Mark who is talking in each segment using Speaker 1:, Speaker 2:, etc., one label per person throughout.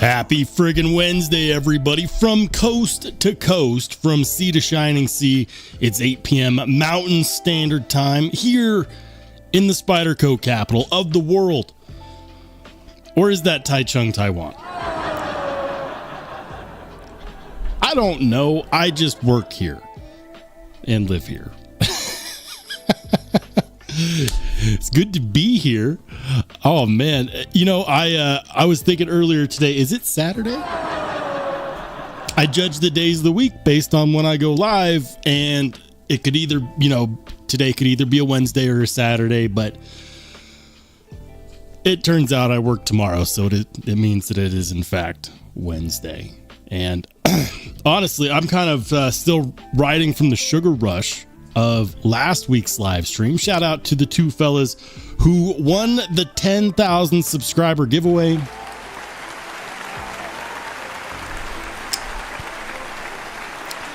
Speaker 1: Happy friggin' Wednesday, everybody. From coast to coast, from sea to shining sea, it's 8 p.m. Mountain Standard Time here in the Spyderco capital of the world. Or is that Taichung, Taiwan? I don't know. I just work here and live here. It's good to be here. Oh man, you know, I was thinking earlier today, is it Saturday? I judge the days of the week based on when I go live, and it could either, you know, today could either be a Wednesday or a Saturday, but it turns out I work tomorrow, so it means that it is in fact Wednesday. And honestly, I'm kind of still riding from the sugar rush of last week's live stream. Shout out to the two fellas who won the 10,000 subscriber giveaway.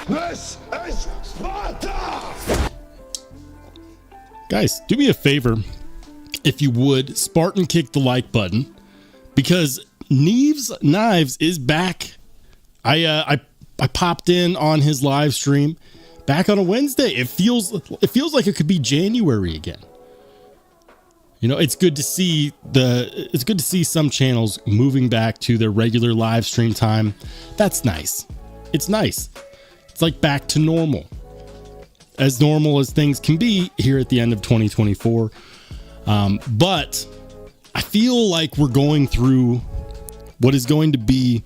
Speaker 2: This is Sparta!
Speaker 1: Guys, do me a favor, if you would, Spartan kick the like button, because Knives is back. I popped in on his live stream back on a Wednesday. It feels like it could be January again. You know, it's good to see some channels moving back to their regular live stream time. That's nice. It's nice. It's like back to normal as things can be here at the end of 2024. But I feel like we're going through what is going to be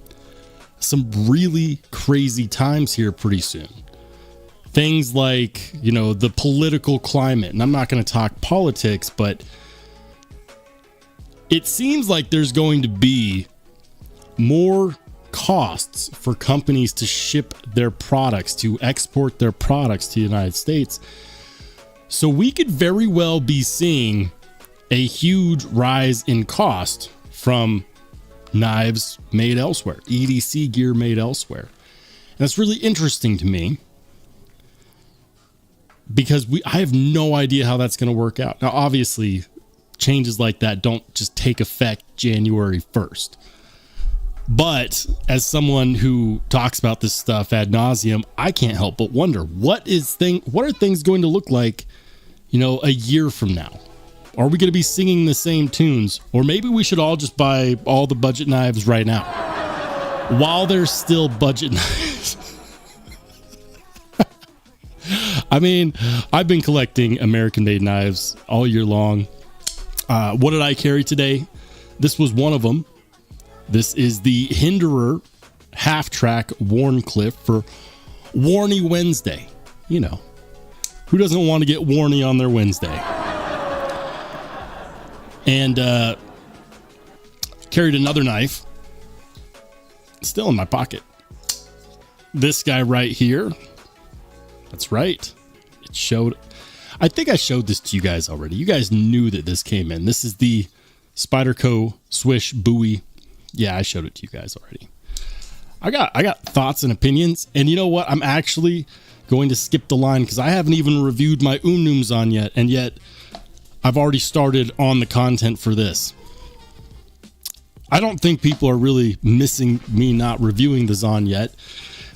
Speaker 1: some really crazy times here pretty soon. Things like, you know, the political climate, and I'm not going to talk politics, but it seems like there's going to be more costs for companies to ship their products, to export their products to the United States. So we could very well be seeing a huge rise in cost from knives made elsewhere, EDC gear made elsewhere. And that's really interesting to me, because I have no idea how that's going to work out. Now, obviously, changes like that don't just take effect January 1st. But as someone who talks about this stuff ad nauseum, I can't help but wonder, what are things going to look like, you know, a year from now? Are we going to be singing the same tunes? Or maybe we should all just buy all the budget knives right now. while there's still budget knives. I mean, I've been collecting American-made knives all year long. What did I carry today? This was one of them. This is the Hinderer half-track Wharncliffe for Warny Wednesday. You know, who doesn't want to get warny on their Wednesday? And carried another knife. Still in my pocket. This guy right here. That's right. It showed. I think I showed this to you guys already. You guys knew that this came in. This is the Spyderco Swish Bowie. Yeah, I showed it to you guys already. I got thoughts and opinions. And you know what? I'm actually going to skip the line because I haven't even reviewed my Unum Zon yet. And yet I've already started on the content for this. I don't think people are really missing me not reviewing the Zon yet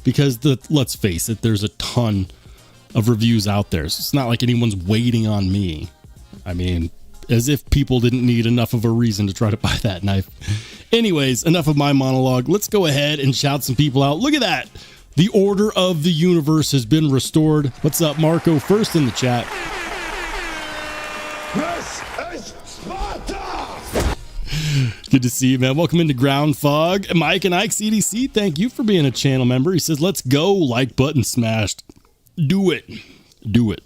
Speaker 1: because let's face it, there's a ton of reviews out there. So it's not like anyone's waiting on me. I mean, as if people didn't need enough of a reason to try to buy that knife. Anyways, enough of my monologue. Let's go ahead and shout some people out. Look at that. The order of the universe has been restored. What's up, Marco? First in the chat.
Speaker 2: This is Sparta!
Speaker 1: Good to see you, man. Welcome into Ground Fog. Mike and Ike's EDC, thank you for being a channel member. He says, let's go. Like button smashed. Do it. Do it.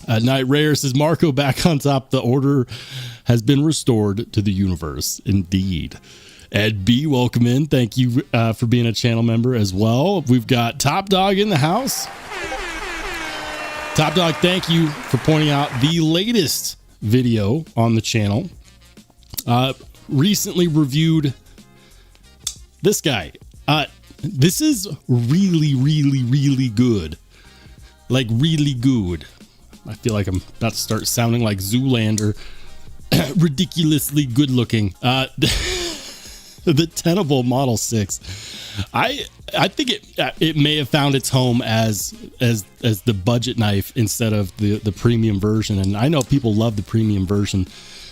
Speaker 1: Night Rare says, Marco back on top. The order has been restored to the universe. Indeed. Ed B, welcome in. Thank you for being a channel member as well. We've got Top Dog in the house. Top Dog, thank you for pointing out the latest video on the channel. Recently reviewed this guy. This is really, really, really good. Like, really good. I feel like I'm about to start sounding like Zoolander. Ridiculously good looking. The Tenable Model 6. I think it may have found its home as the budget knife instead of the premium version. And I know people love the premium version,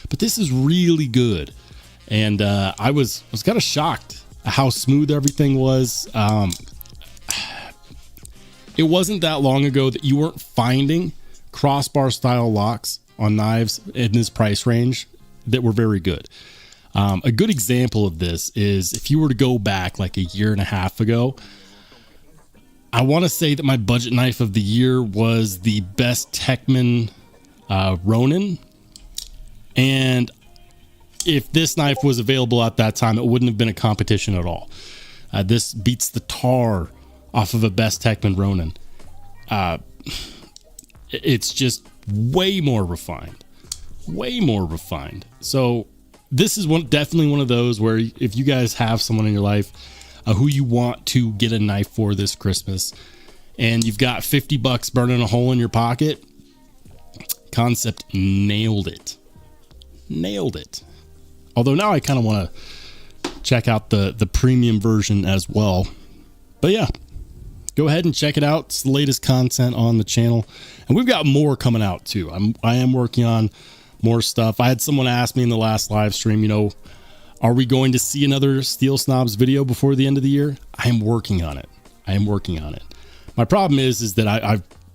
Speaker 1: but this is really good. And I was kind of shocked how smooth everything was. It wasn't that long ago that you weren't finding crossbar style locks on knives in this price range that were very good. A good example of this is if you were to go back like a year and a half ago, I want to say that my budget knife of the year was the bestechman Ronin. And if this knife was available at that time, it wouldn't have been a competition at all. This beats the tar off of a bestechman Ronin. It's just way more refined. So this is definitely one of those where if you guys have someone in your life who you want to get a knife for this Christmas and you've got $50 burning a hole in your pocket, Concept nailed it. Although now I kind of want to check out the premium version as well. But yeah, go ahead and check it out. It's the latest content on the channel. And we've got more coming out too. I am working on more stuff. I had someone ask me in the last live stream, are we going to see another Steel Snobs video before the end of the year? I am working on it. My problem is that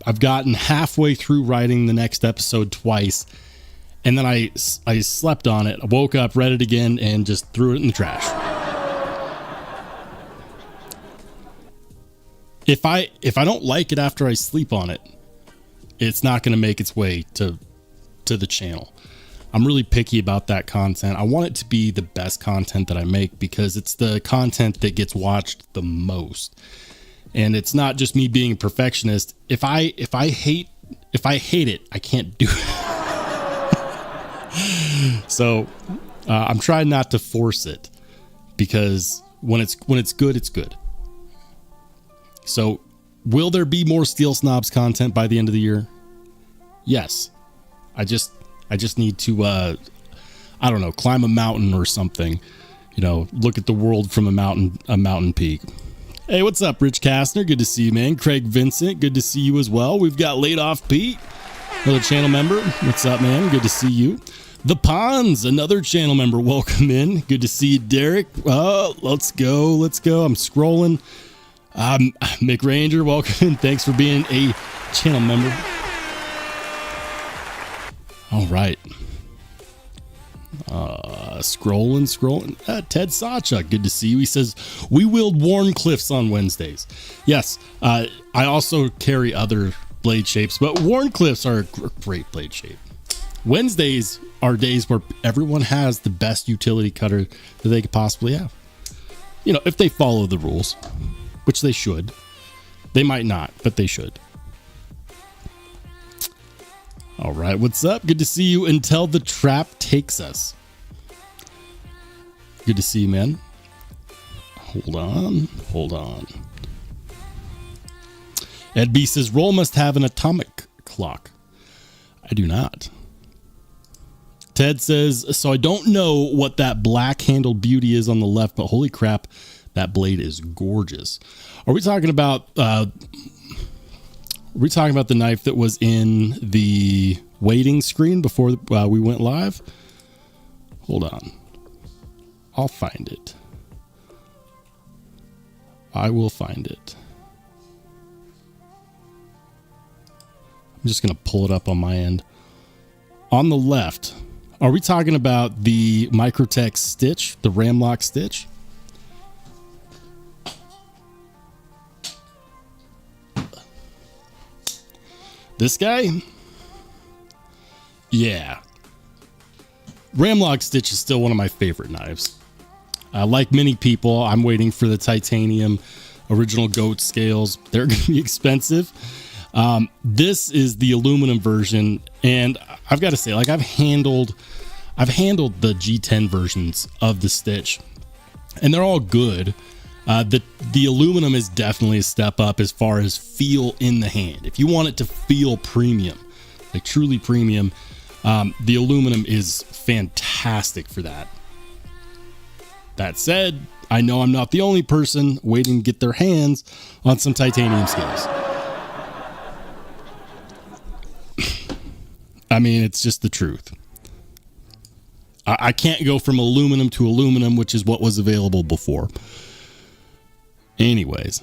Speaker 1: I've gotten halfway through writing the next episode twice. And then I slept on it. I woke up, read it again, and just threw it in the trash. If I don't like it after I sleep on it, it's not going to make its way to the channel. I'm really picky about that content. I want it to be the best content that I make because it's the content that gets watched the most. And it's not just me being a perfectionist. If I hate it, I can't do it. So I'm trying not to force it because when it's good, it's good. So will there be more Steel Snobs content by the end of the year? Yes. I just need to I don't know, climb a mountain or something. Look at the world from a mountain peak. Hey, what's up, Rich Kastner? Good to see you, man. Craig Vincent, good to see you as well. We've got Laid Off Pete, another channel member. What's up, man? Good to see you. The Ponds, another channel member, welcome in. Good to see you, Derek. Let's go. I'm scrolling. Mick Ranger, welcome in. Thanks for being a channel member. All right. Scrolling. Ted Sacha, good to see you. He says, we wield Wharncliffes on Wednesdays. Yes, I also carry other blade shapes, but Wharncliffes are a great blade shape. Wednesdays are days where everyone has the best utility cutter that they could possibly have. You know, if they follow the rules, which they should. They might not, but they should. All right, what's up? Good to see you until the trap takes us. Good to see you, man. Hold on. Ed B says, Roll must have an atomic clock. I do not. Ted says, so I don't know what that black-handled beauty is on the left, but holy crap, that blade is gorgeous. Are we talking about the knife that was in the waiting screen before we went live? Hold on. I'll find it. I will find it. I'm just going to pull it up on my end. On the left, are we talking about the microtech stitch, the ramlock stitch? This guy? Yeah. Ramlock stitch is still one of my favorite knives. Like many people, I'm waiting for the titanium original goat scales. They're going to be expensive. This is the aluminum version, and I've got to say, like, I've handled the G10 versions of the stitch, and they're all good. The aluminum is definitely a step up as far as feel in the hand. If you want it to feel premium, like truly premium, the aluminum is fantastic for that. That said, I know I'm not the only person waiting to get their hands on some titanium scales. I mean, it's just the truth. I can't go from aluminum to aluminum, which is what was available before. Anyways,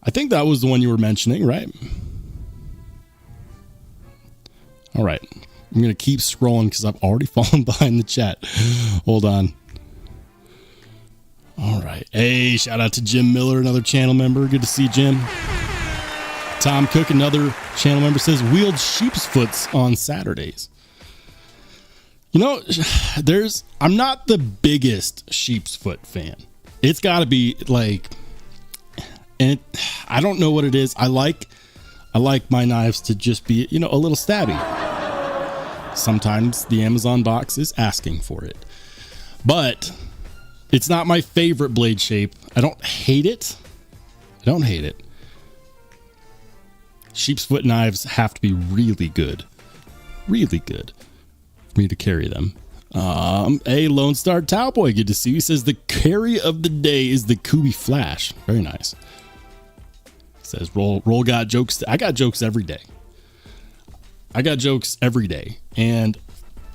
Speaker 1: I think that was the one you were mentioning, right? All right. I'm going to keep scrolling because I've already fallen behind the chat. Hold on. All right. Hey, shout out to Jim Miller, another channel member. Good to see Jim. Tom Cook, another channel member, says wield sheep's foots on Saturdays. You know, I'm not the biggest sheep's foot fan. It's got to be like, and I don't know what it is. I like my knives to just be, you know, a little stabby. Sometimes the Amazon box is asking for it, but it's not my favorite blade shape. I don't hate it. Sheep's foot knives have to be really good for me to carry them. Hey, Lone Star Towboy, good to see you. He says the carry of the day is the Kubi Flash. Very nice. He says Roll got jokes. I got jokes every day. And,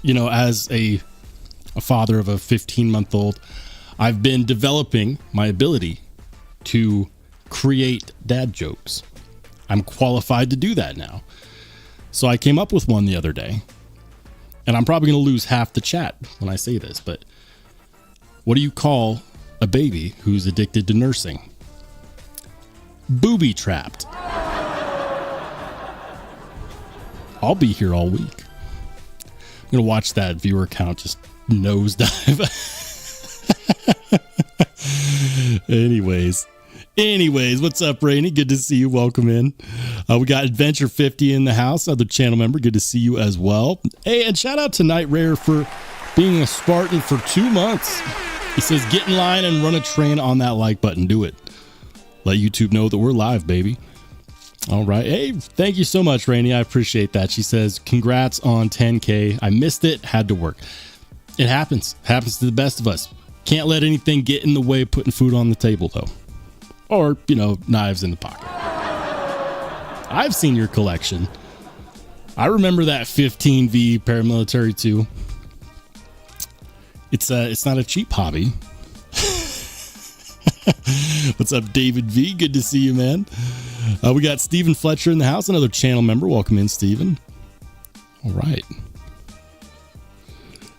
Speaker 1: you know, as a father of a 15-month-old, I've been developing my ability to create dad jokes. I'm qualified to do that now. So I came up with one the other day, and I'm probably going to lose half the chat when I say this, but what do you call a baby who's addicted to nursing? Booby trapped. I'll be here all week. I'm going to watch that viewer count just nosedive. Anyways, what's up, Rainey? Good to see you. Welcome in. We got Adventure 50 in the house, other channel member. Good to see you as well. Hey, and shout out to Night Rare for being a Spartan for 2 months. He says, get in line and run a train on that like button. Do it. Let YouTube know that we're live, baby. All right. Hey, thank you so much, Rainey. I appreciate that. She says, congrats on 10K. I missed it. Had to work. It happens. Happens to the best of us. Can't let anything get in the way of putting food on the table, though. Or, you know, knives in the pocket. I've seen your collection. I remember that 15V paramilitary too. It's not a cheap hobby. What's up, David V? Good to see you, man. We got Stephen Fletcher in the house, another channel member. Welcome in, Stephen. All right.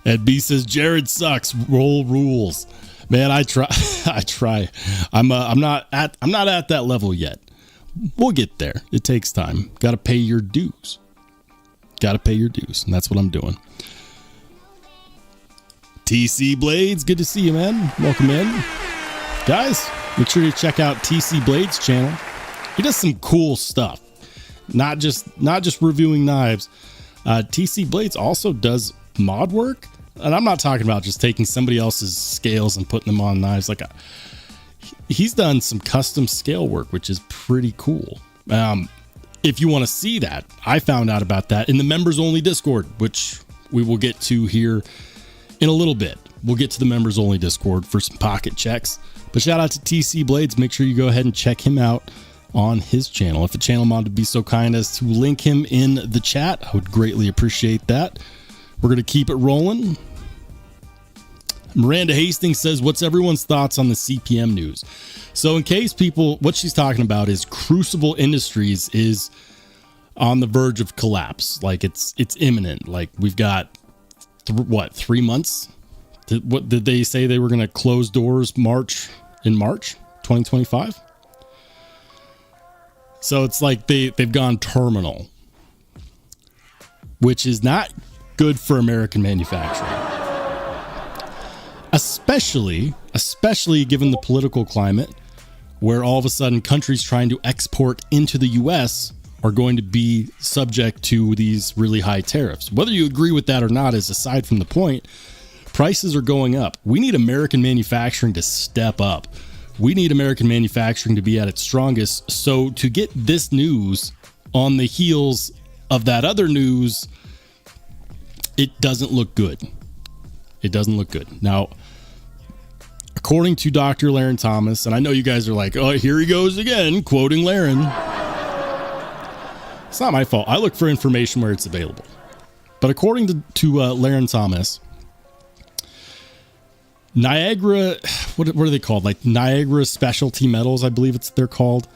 Speaker 1: Ed B says Jared sucks. Roll rules, man. I try. I try. I'm not at that level yet. We'll get there. It takes time. Got to pay your dues. And that's what I'm doing. TC Blades, good to see you, man. Welcome in. Guys, make sure you check out TC Blades' channel. He does some cool stuff. Not just reviewing knives. TC Blades also does mod work. And I'm not talking about just taking somebody else's scales and putting them on knives. He's done some custom scale work, which is pretty cool. If you want to see that, I found out about that in the members only Discord, which we will get to here in a little bit. We'll get to the members only Discord for some pocket checks. But shout out to TC Blades. Make sure you go ahead and check him out on his channel. If the channel mod would be so kind as to link him in the chat, I would greatly appreciate that. We're going to keep it rolling. Miranda Hastings says, what's everyone's thoughts on the CPM news? So in case people, what she's talking about is Crucible Industries is on the verge of collapse. Like it's imminent. Like we've got 3 months? What did they say they were going to close doors in March 2025? So it's like they've gone terminal, which is not good for American manufacturing. Especially given the political climate where all of a sudden countries trying to export into the US are going to be subject to these really high tariffs. Whether you agree with that or not is aside from the point. Prices are going up. We need American manufacturing to step up. We need American manufacturing to be at its strongest. So to get this news on the heels of that other news, it doesn't look good. It doesn't look good. Now, according to Dr. Laren Thomas, and I know you guys are like, oh, here he goes again, quoting Laren. It's not my fault. I look for information where it's available. But according to Laren Thomas, Niagara, what are they called? Like Niagara Specialty Metals, I believe they're called.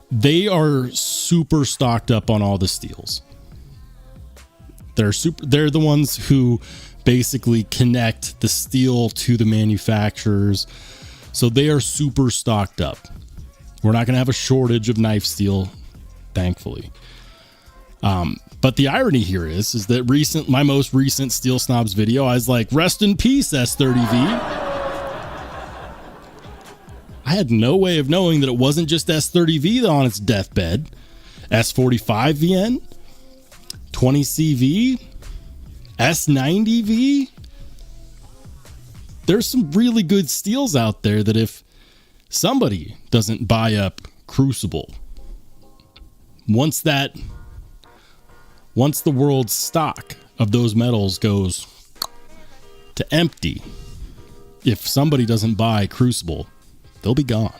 Speaker 1: They are super stocked up on all the steels. They're the ones who basically connect the steel to the manufacturers. So they are super stocked up. We're not going to have a shortage of knife steel, thankfully. But the irony here is that my most recent Steel Snobs video, I was like, rest in peace, S30V. I had no way of knowing that it wasn't just S30V on its deathbed. S45VN, 20CV, S90V. There's some really good steels out there that if somebody doesn't buy up Crucible, once the world's stock of those metals goes to empty, if somebody doesn't buy Crucible, they'll be gone.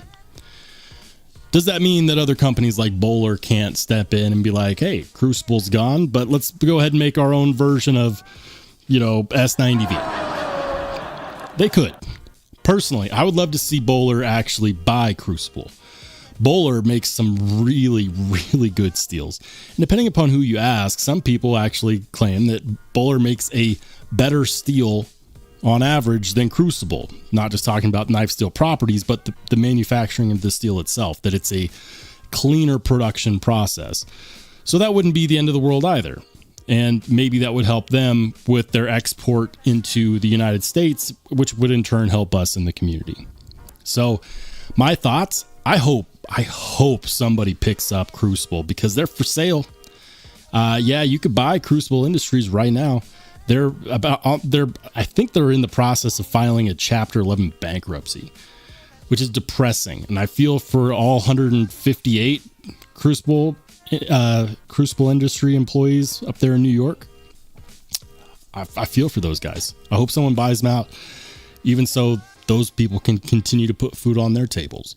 Speaker 1: Does that mean that other companies like Bowler can't step in and be like, hey, Crucible's gone, but let's go ahead and make our own version of, S90V? They could. Personally, I would love to see Bowler actually buy Crucible. Bowler makes some really, really good steels. And depending upon who you ask, some people actually claim that Bowler makes a better steel on average than Crucible. Not just talking about knife steel properties, but the manufacturing of the steel itself, that it's a cleaner production process. So that wouldn't be the end of the world either. And maybe that would help them with their export into the United States, which would in turn help us in the community. So my thoughts, I hope somebody picks up Crucible because they're for sale. You could buy Crucible Industries right now. I think they're in the process of filing a Chapter 11 bankruptcy, which is depressing. And I feel for all 158 Crucible Industry employees up there in New York. I feel for those guys. I hope someone buys them out, even so those people can continue to put food on their tables.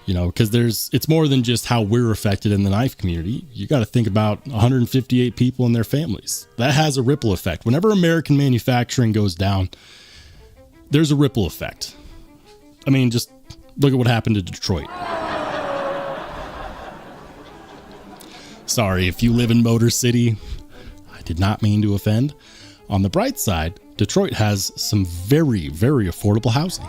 Speaker 1: Because it's more than just how we're affected in the knife community. You got to think about 158 people and their families. That has a ripple effect. Whenever American manufacturing goes down, there's a ripple effect. I mean, just look at what happened to Detroit. Sorry, if you live in Motor City, I did not mean to offend. On the bright side, Detroit has some very, very affordable housing.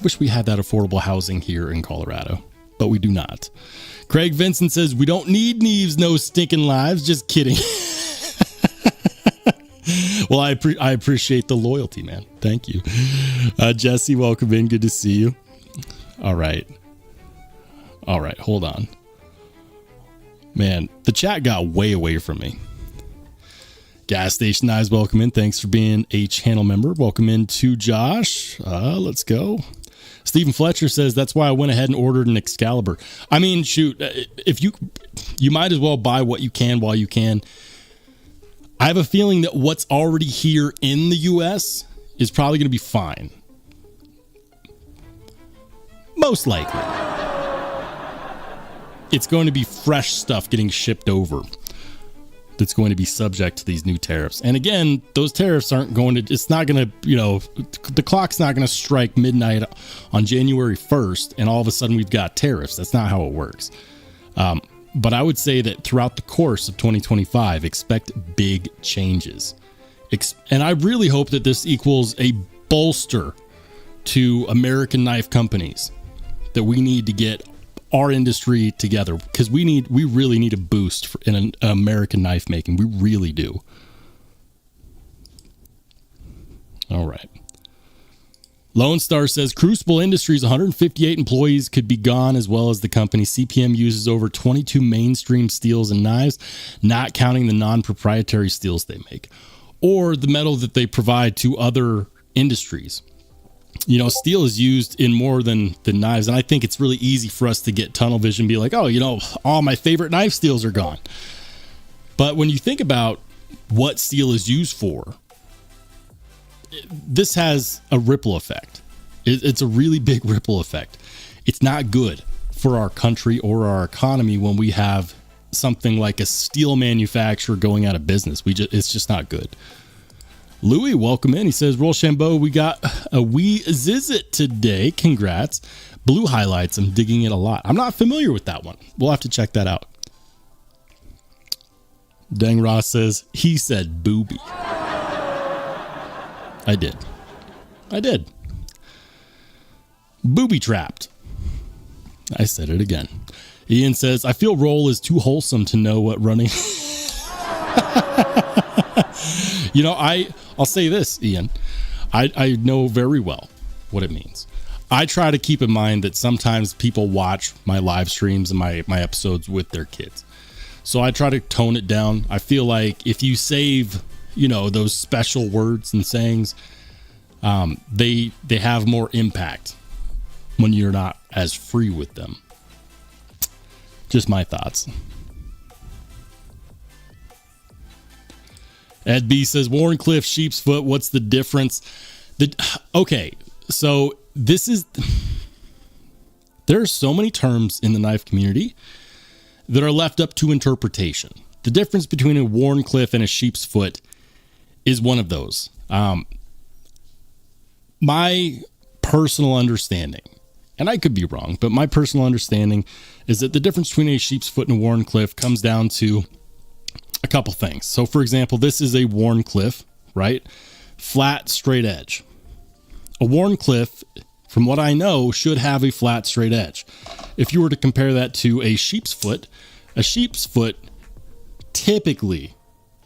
Speaker 1: Wish we had that affordable housing here in Colorado, but we do not. Craig Vincent says, we don't need Knives, no stinking lives. Just kidding. Well, I appreciate the loyalty, man. Thank you. Jesse, welcome in. Good to see you. All right. Hold on. Man, the chat got way away from me. Gas Station Knives, welcome in. Thanks for being a channel member. Welcome in to Josh. Let's go. Stephen Fletcher says, that's why I went ahead and ordered an Excalibur. I mean, shoot, if you might as well buy what you can while you can. I have a feeling that what's already here in the US is probably going to be fine. Most likely. It's going to be fresh stuff getting shipped over that's going to be subject to these new tariffs. And again, those tariffs aren't going to, it's not going to, the clock's not going to strike midnight on January 1st and all of a sudden we've got tariffs. That's not how it works. But I would say that throughout the course of 2025, expect big changes. And I really hope that this equals a bolster to American knife companies, that we need to get our industry together, because we really need a boost in an American knife making. We really do. All right. Lone Star says Crucible Industries 158 employees could be gone, as well as the company. CPM uses over 22 mainstream steels and knives, not counting the non-proprietary steels they make or the metal that they provide to other industries. Steel is used in more than knives, and I think it's really easy for us to get tunnel vision and be like, oh, all my favorite knife steels are gone. But when you think about what steel is used for, this has a ripple effect. It's a really big ripple effect. It's not good for our country or our economy when we have something like a steel manufacturer going out of business. It's just not good. Louis, welcome in. He says, Rollshambo, we got a wee zizit today. Congrats. Blue highlights. I'm digging it a lot. I'm not familiar with that one. We'll have to check that out. Dang Ross says, he said booby. I did. Booby trapped. I said it again. Ian says, I feel roll is too wholesome to know what running. I'll say this, Ian. I know very well what it means. I try to keep in mind that sometimes people watch my live streams and my episodes with their kids. So I try to tone it down. I feel like if you save, those special words and sayings, they have more impact when you're not as free with them. Just my thoughts. Ed B says, Wharncliffes, sheep's foot, what's the difference? Okay, so there are so many terms in the knife community that are left up to interpretation. The difference between a Wharncliffe and a sheep's foot is one of those. My personal understanding, and I could be wrong, but my personal understanding is that the difference between a sheep's foot and a Wharncliffe comes down to a couple things. So, for example, this is a Wharncliffe, right? Flat, straight edge. A Wharncliffe, from what I know, should have a flat, straight edge. If you were to compare that to a sheep's foot typically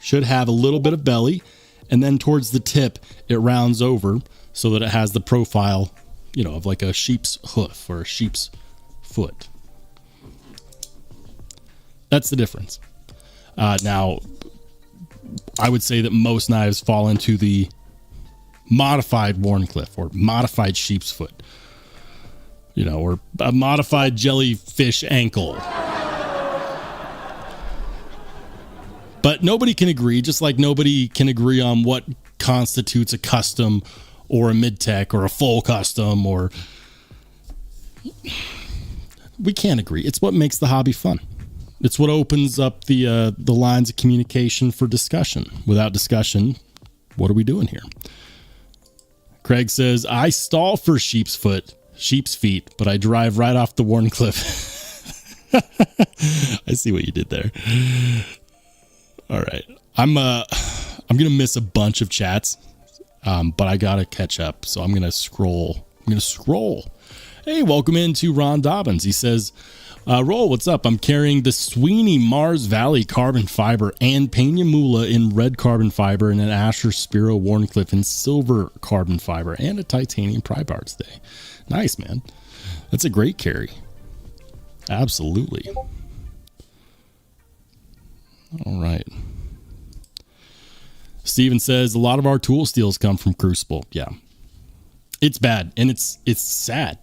Speaker 1: should have a little bit of belly, and then towards the tip, it rounds over so that it has the profile, of like a sheep's hoof or a sheep's foot. That's the difference. Now, I would say that most knives fall into the modified Wharncliffe or modified sheep's foot, or a modified jellyfish ankle. But nobody can agree, just like nobody can agree on what constitutes a custom or a mid-tech or a full custom, or we can't agree. It's what makes the hobby fun. It's what opens up the lines of communication for discussion. Without discussion, What are we doing here? Craig says, I stall for sheep's feet, but I drive right off the Wharncliffe. I see what you did there. All right. I'm going to miss a bunch of chats, but I got to catch up. So I'm going to scroll. Hey, welcome into Ron Dobbins. He says, Roll, what's up? I'm carrying the Sweeney Mars Valley carbon fiber and Peña Mula in red carbon fiber and an Asher Spiro Wharncliffe in silver carbon fiber and a titanium pry bar today. Nice, man. That's a great carry. Absolutely. All right. Steven says, a lot of our tool steels come from Crucible. Yeah. It's bad, and it's sad.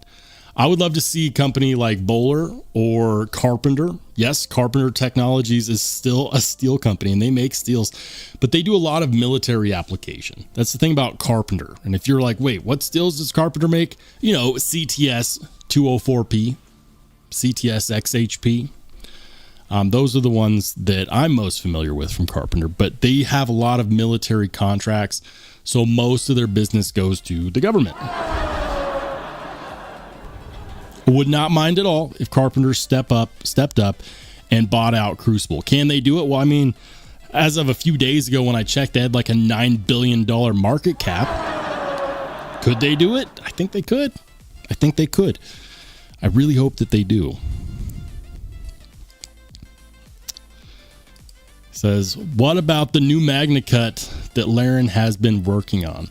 Speaker 1: I would love to see a company like Bowler or Carpenter. Yes, Carpenter Technologies is still a steel company, and they make steels, but they do a lot of military application. That's the thing about Carpenter. And if you're like, wait, what steels does Carpenter make? You know, CTS 204P, CTS XHP. Those are the ones that I'm most familiar with from Carpenter, but they have a lot of military contracts, so most of their business goes to the government. Would not mind at all if Carpenter stepped up and bought out Crucible. Can they do it? Well, I mean, as of a few days ago when I checked, they had like a $9 billion market cap. Could they do it? I think they could. I really hope that they do. Says, what about the new MagnaCut that Laren has been working on?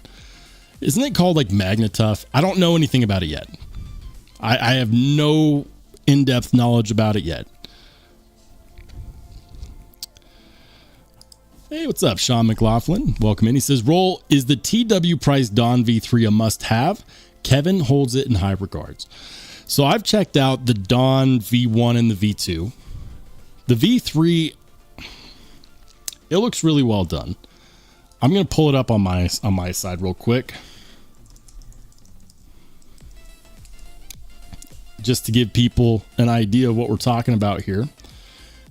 Speaker 1: Isn't it called like MagnaTough? I don't know anything about it yet. I have no in-depth knowledge about it yet. Hey, what's up, Sean McLaughlin? Welcome in. He says, Roll, is the TW Price Dawn V3 a must-have? Kevin holds it in high regards. So I've checked out the Dawn V1 and the V2. The V3, it looks really well done. I'm going to pull it up on my side real quick, just to give people an idea of what we're talking about here.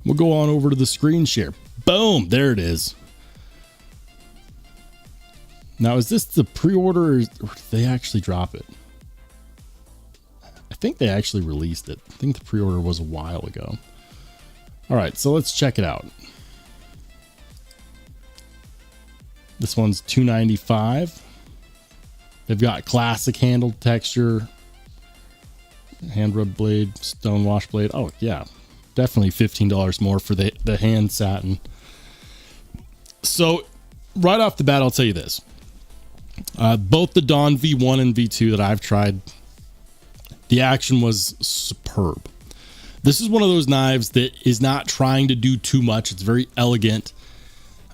Speaker 1: We'll go on over to the screen share. Boom, there it is. Now, is this the pre-order or did they actually drop it? I think they actually released it. I think the pre-order was a while ago. All right, so let's check it out. This one's $295. They've got classic handle texture, hand rub blade, stone wash blade. Oh yeah, definitely $15 more for the hand satin. So right off the bat, I'll tell you this. Both the Dawn V1 and V2 that I've tried, the action was superb. This is one of those knives that is not trying to do too much. It's very elegant,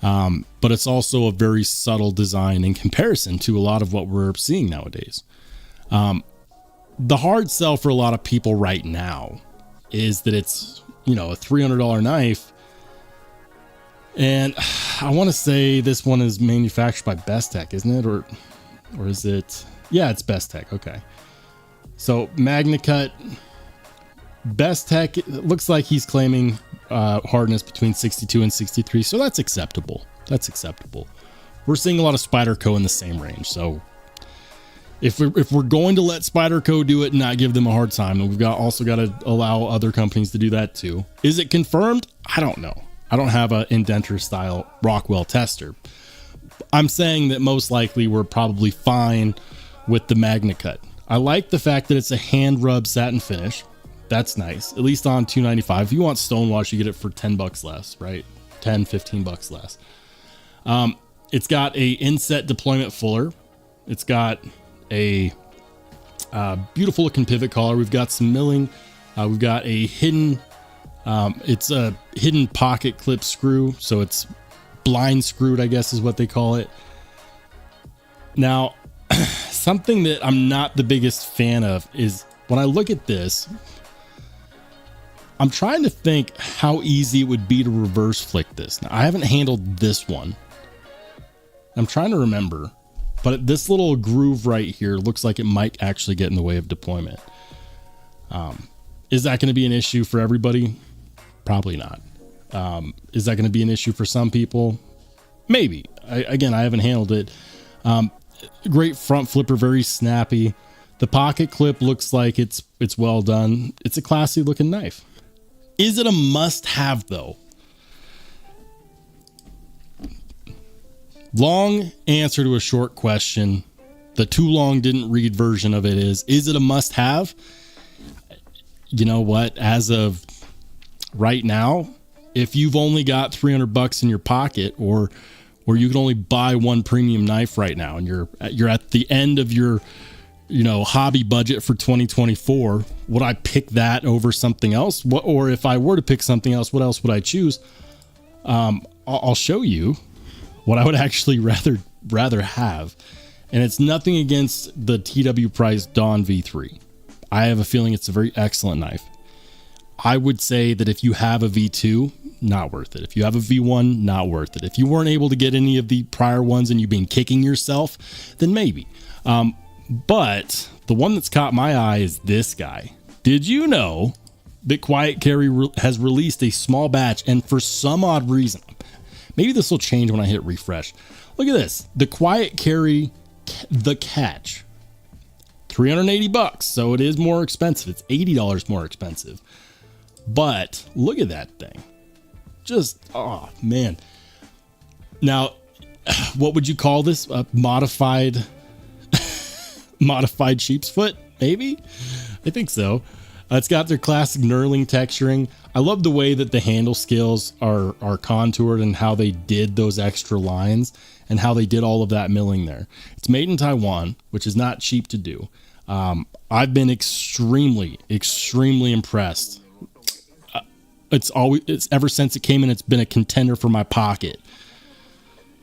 Speaker 1: but it's also a very subtle design in comparison to a lot of what we're seeing nowadays. The hard sell for a lot of people right now is that it's, you know, a $300 knife. And I want to say this one is manufactured by Bestech, isn't it? Or is it? Yeah, it's Bestech. Okay. So MagnaCut, Bestech, it looks like he's claiming hardness between 62 and 63. So that's acceptable. We're seeing a lot of Spyderco in the same range. So if we're going to let Spyderco do it and not give them a hard time, then we've also got to allow other companies to do that too. Is it confirmed? I don't know. I don't have an indenture style Rockwell tester. I'm saying that most likely we're probably fine with the MagnaCut. I like the fact that it's a hand rub satin finish. That's nice. At least on $295. If you want stonewash, you get it for $10 less, right? 10, 15 bucks less. It's got a inset deployment fuller. It's got a beautiful looking pivot collar. We've got some milling. We've got a hidden, it's a hidden pocket clip screw. So it's blind screwed, I guess is what they call it. Now, something that I'm not the biggest fan of is when I look at this, I'm trying to think how easy it would be to reverse flick this. Now, I haven't handled this one. I'm trying to remember. But this little groove right here looks like it might actually get in the way of deployment. Is that going to be an issue for everybody? Probably not. Is that going to be an issue for some people? Maybe. Again, I haven't handled it. Great front flipper, very snappy. The pocket clip looks like it's well done. It's a classy looking knife. Is it a must-have though? Long answer to a short question. The too long didn't read version of it is it a must-have? You know what? As of right now, if you've only got $300 in your pocket, or you can only buy one premium knife right now, and you're at the end of your hobby budget for 2024, would I pick that over something else? Or if I were to pick something else, what else would I choose? I'll show you what I would actually rather have. And it's nothing against the TW Price Dawn V3. I have a feeling it's a very excellent knife. I would say that if you have a V2, not worth it. If you have a V1, not worth it. If you weren't able to get any of the prior ones and you've been kicking yourself, then maybe. But the one that's caught my eye is this guy. Did you know that Quiet Carry has released a small batch, and for some odd reason, maybe this will change when I hit refresh. Look at this. The Quiet Carry, the Catch. $380, so it is more expensive. It's $80 more expensive. But look at that thing. Just, oh man. Now, what would you call this? A modified sheep's foot? Maybe? I think so. It's got their classic knurling texturing. I love the way that the handle scales are contoured and how they did those extra lines and how they did all of that milling there. It's made in Taiwan, which is not cheap to do. I've been extremely impressed. It's ever since it came in, it's been a contender for my pocket.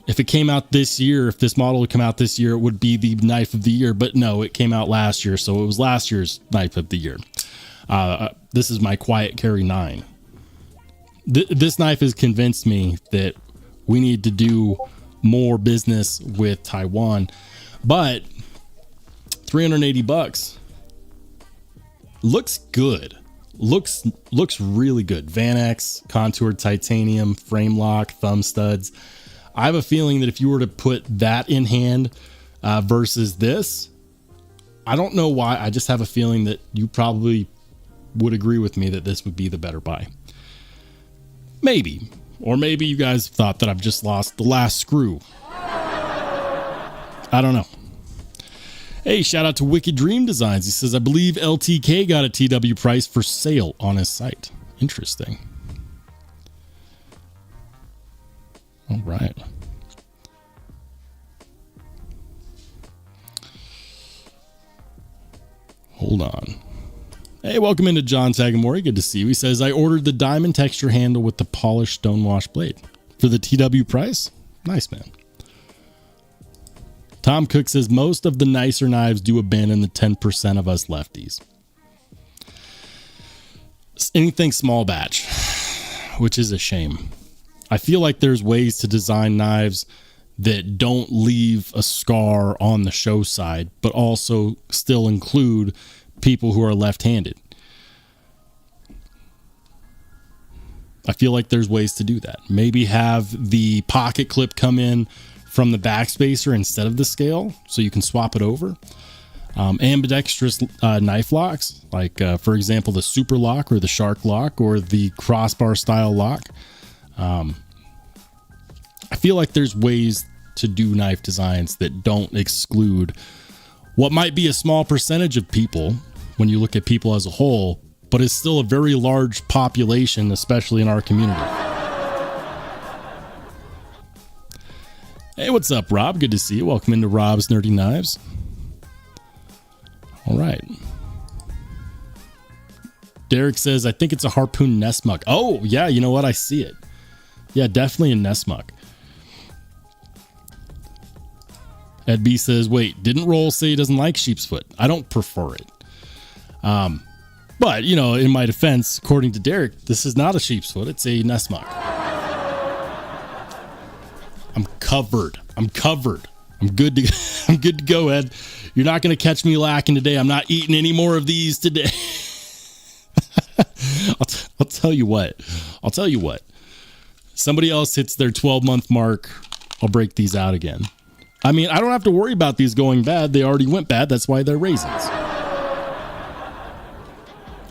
Speaker 1: If it came out this year, if this model would come out this year, it would be the knife of the year. But no, it came out last year, so it was last year's knife of the year. This is my Quiet Carry 9. This knife has convinced me that we need to do more business with Taiwan. But $380 looks good. Looks really good. Van X, contoured titanium, frame lock, thumb studs. I have a feeling that if you were to put that in hand versus this, I don't know why. I just have a feeling that you probably would agree with me that this would be the better buy. Maybe. Or maybe you guys thought that I've just lost the last screw. I don't know. Hey, shout out to Wicked Dream Designs. He says, I believe LTK got a TW Price for sale on his site. Interesting. All right. Hold on. Hey, welcome into John Tagamori. Good to see you. He says, I ordered the diamond texture handle with the polished stonewash blade for the TW Price. Nice, man. Tom Cook says, most of the nicer knives do abandon the 10% of us lefties. Anything small batch, which is a shame. I feel like there's ways to design knives that don't leave a scar on the show side, but also still include people who are left-handed. I feel like there's ways to do that. Maybe have the pocket clip come in from the backspacer instead of the scale, so you can swap it over. Ambidextrous knife locks, like for example the super lock or the shark lock or the crossbar style lock. I feel like there's ways to do knife designs that don't exclude what might be a small percentage of people when you look at people as a whole, but is still a very large population, especially in our community. Hey, what's up, Rob? Good to see you. Welcome into Rob's Nerdy Knives. All right. Derek says, I think it's a harpoon nest muck. Oh, yeah, you know what? I see it. Yeah, definitely a nest muck. Ed B says, wait, didn't Roll say he doesn't like sheep's foot? I don't prefer it. But, you know, in my defense, according to Derek, this is not a sheep's foot. It's a nest muck. I'm covered. I'm good to go, Ed. You're not going to catch me lacking today. I'm not eating any more of these today. I'll tell you what. Somebody else hits their 12-month mark I'll break these out again. I mean, I don't have to worry about these going bad. They already went bad. That's why they're raisins.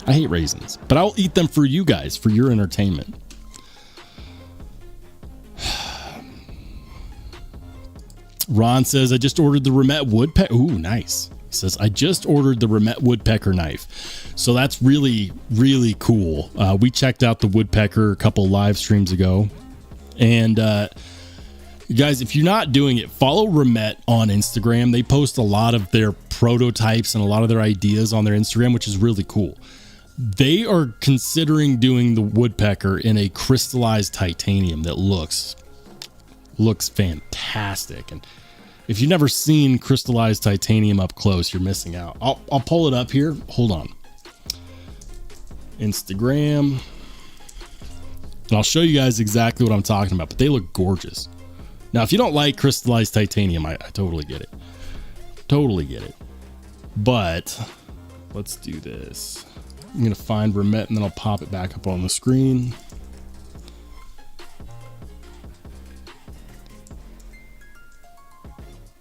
Speaker 1: I hate raisins, but I'll eat them for you guys, for your entertainment. Ron says, I just ordered the Remette woodpecker. Ooh, nice. He says, I just ordered the Remette woodpecker knife. So that's really, really cool. We checked out the woodpecker a couple live streams ago. And you guys, if you're not doing it, follow Remette on Instagram. They post a lot of their prototypes and a lot of their ideas on their Instagram, which is really cool. They are considering doing the woodpecker in a crystallized titanium that looks fantastic. And if you've never seen crystallized titanium up close, you're missing out. I'll pull it up here. Hold on. Instagram. And I'll show you guys exactly what I'm talking about, but they look gorgeous. Now, if you don't like crystallized titanium, I totally get it. Totally get it. But let's do this. I'm going to find Remette and then I'll pop it back up on the screen.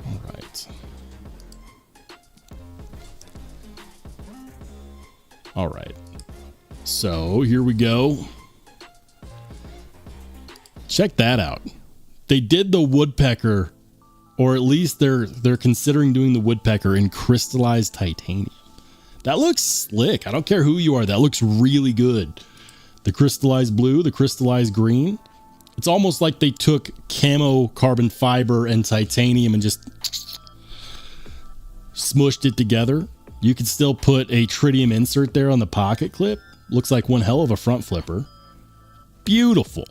Speaker 1: All right. All right. So here we go. Check that out. They did the woodpecker, or at least they're considering doing the woodpecker in crystallized titanium. That looks slick. I don't care who you are. That looks really good. The crystallized blue, the crystallized green. It's almost like they took camo carbon fiber and titanium and just smushed it together. You could still put a tritium insert there on the pocket clip. Looks like one hell of a front flipper. Beautiful.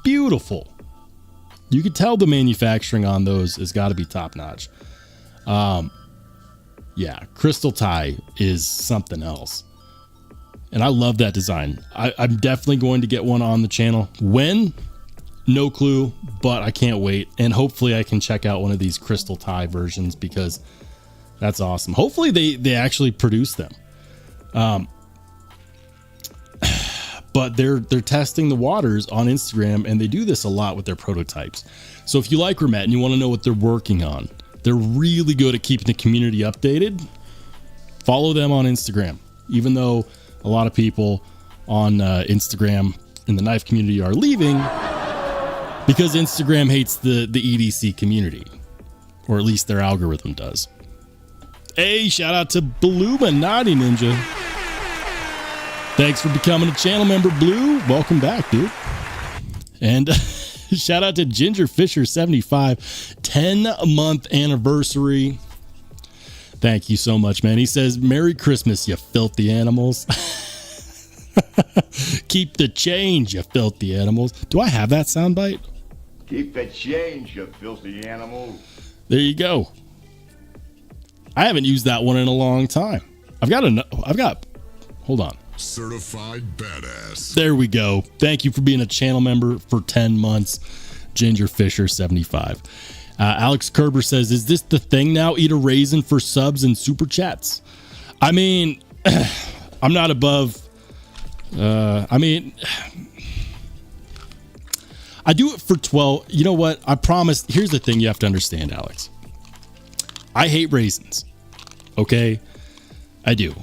Speaker 1: Beautiful. You could tell the manufacturing on those has got to be top notch. Yeah, crystal tie is something else. And I love that design. I'm definitely going to get one on the channel. When? No clue, but I can't wait. And hopefully I can check out one of these crystal tie versions because that's awesome. Hopefully they actually produce them. But they're testing the waters on Instagram, and they do this a lot with their prototypes. So if you like Remette and you want to know what they're working on, they're really good at keeping the community updated. Follow them on Instagram, even though a lot of people on Instagram in the knife community are leaving because Instagram hates the EDC community, or at least their algorithm does. Hey, shout out to Illuminati Ninja. Thanks for becoming a channel member, Blue. Welcome back, dude. And shout out to Ginger Fisher 75, 10-month anniversary. Thank you so much, man. He says, Merry Christmas, you filthy animals. Keep the change, you filthy animals. Do I have that soundbite?
Speaker 2: Keep the change, you filthy animals.
Speaker 1: There you go. I haven't used that one in a long time. Hold on.
Speaker 3: Certified badass.
Speaker 1: There we go. Thank you for being a channel member for 10 months. Ginger Fisher 75. Alex Kerber says, is this the thing now? Eat a raisin for subs and super chats. I mean, I'm not above. I do it for 12. You know what? I promise. Here's the thing you have to understand, Alex. I hate raisins. Okay? I do.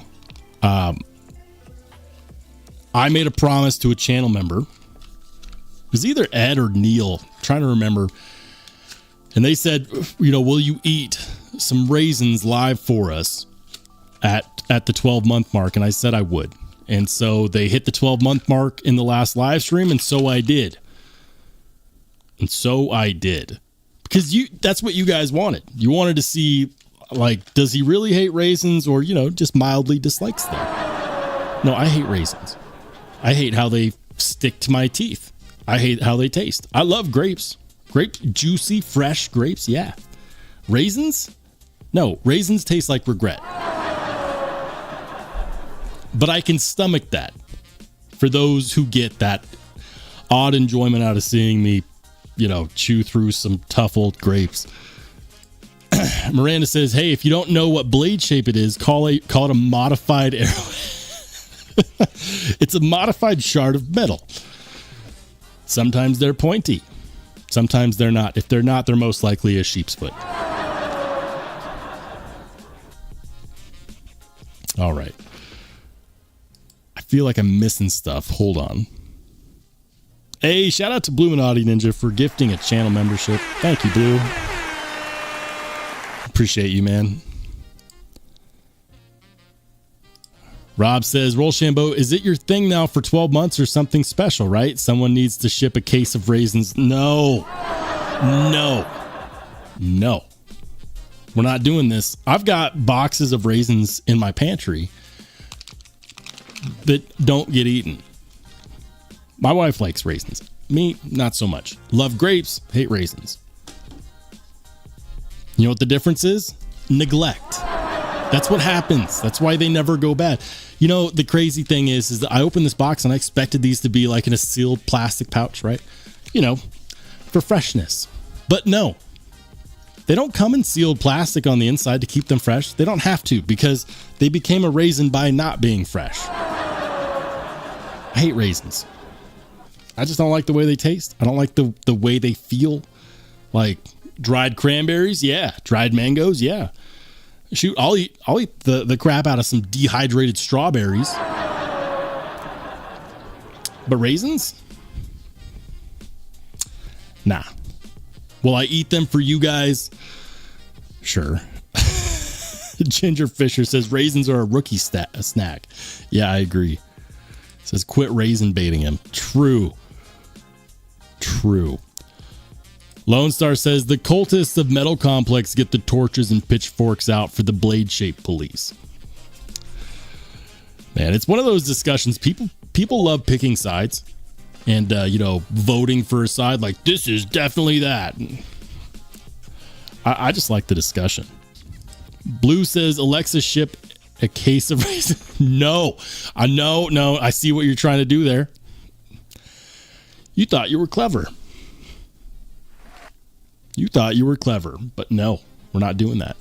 Speaker 1: I made a promise to a channel member. It was either Ed or Neil. I'm trying to remember. And they said, will you eat some raisins live for us at the 12-month mark? And I said I would. And so they hit the 12-month mark in the last live stream, and so I did. Because that's what you guys wanted. You wanted to see, does he really hate raisins or, just mildly dislikes them? No, I hate raisins. I hate how they stick to my teeth. I hate how they taste. I love grapes. Juicy, fresh grapes, yeah. Raisins? No, raisins taste like regret. But I can stomach that for those who get that odd enjoyment out of seeing me, chew through some tough old grapes. Miranda says, hey, if you don't know what blade shape it is, call it a modified arrowhead. It's a modified shard of metal. Sometimes they're pointy. Sometimes they're not. If they're not, they're most likely a sheep's foot. All right. I feel like I'm missing stuff. Hold on. Hey, shout out to Bluminati Ninja for gifting a channel membership. Thank you, Blue. Appreciate you, man. Rob says, Rollshambo, is it your thing now for 12 months or something special, right? Someone needs to ship a case of raisins. No. We're not doing this. I've got boxes of raisins in my pantry that don't get eaten. My wife likes raisins. Me, not so much. Love grapes, hate raisins. You know what the difference is? Neglect. That's what happens. That's why they never go bad. You know, the crazy thing is that I opened this box and I expected these to be like in a sealed plastic pouch, right? You know, for freshness. But no, they don't come in sealed plastic on the inside to keep them fresh. They don't have to because they became a raisin by not being fresh. I hate raisins. I just don't like the way they taste. I don't like the way they feel. Like dried cranberries, yeah. Dried mangoes, yeah. Shoot, I'll eat the crap out of some dehydrated strawberries. But raisins? Nah. Will I eat them for you guys? Sure. Ginger Fisher says raisins are a rookie snack. Yeah, I agree. Says quit raisin baiting him. True. Lone Star says the cultists of Metal Complex get the torches and pitchforks out for the blade shaped police. Man, it's one of those discussions. People love picking sides and voting for a side like this is definitely that. I just like the discussion. Blue says Alexa ship a case of raisins. No. I see what you're trying to do there. You thought you were clever. But no, we're not doing that.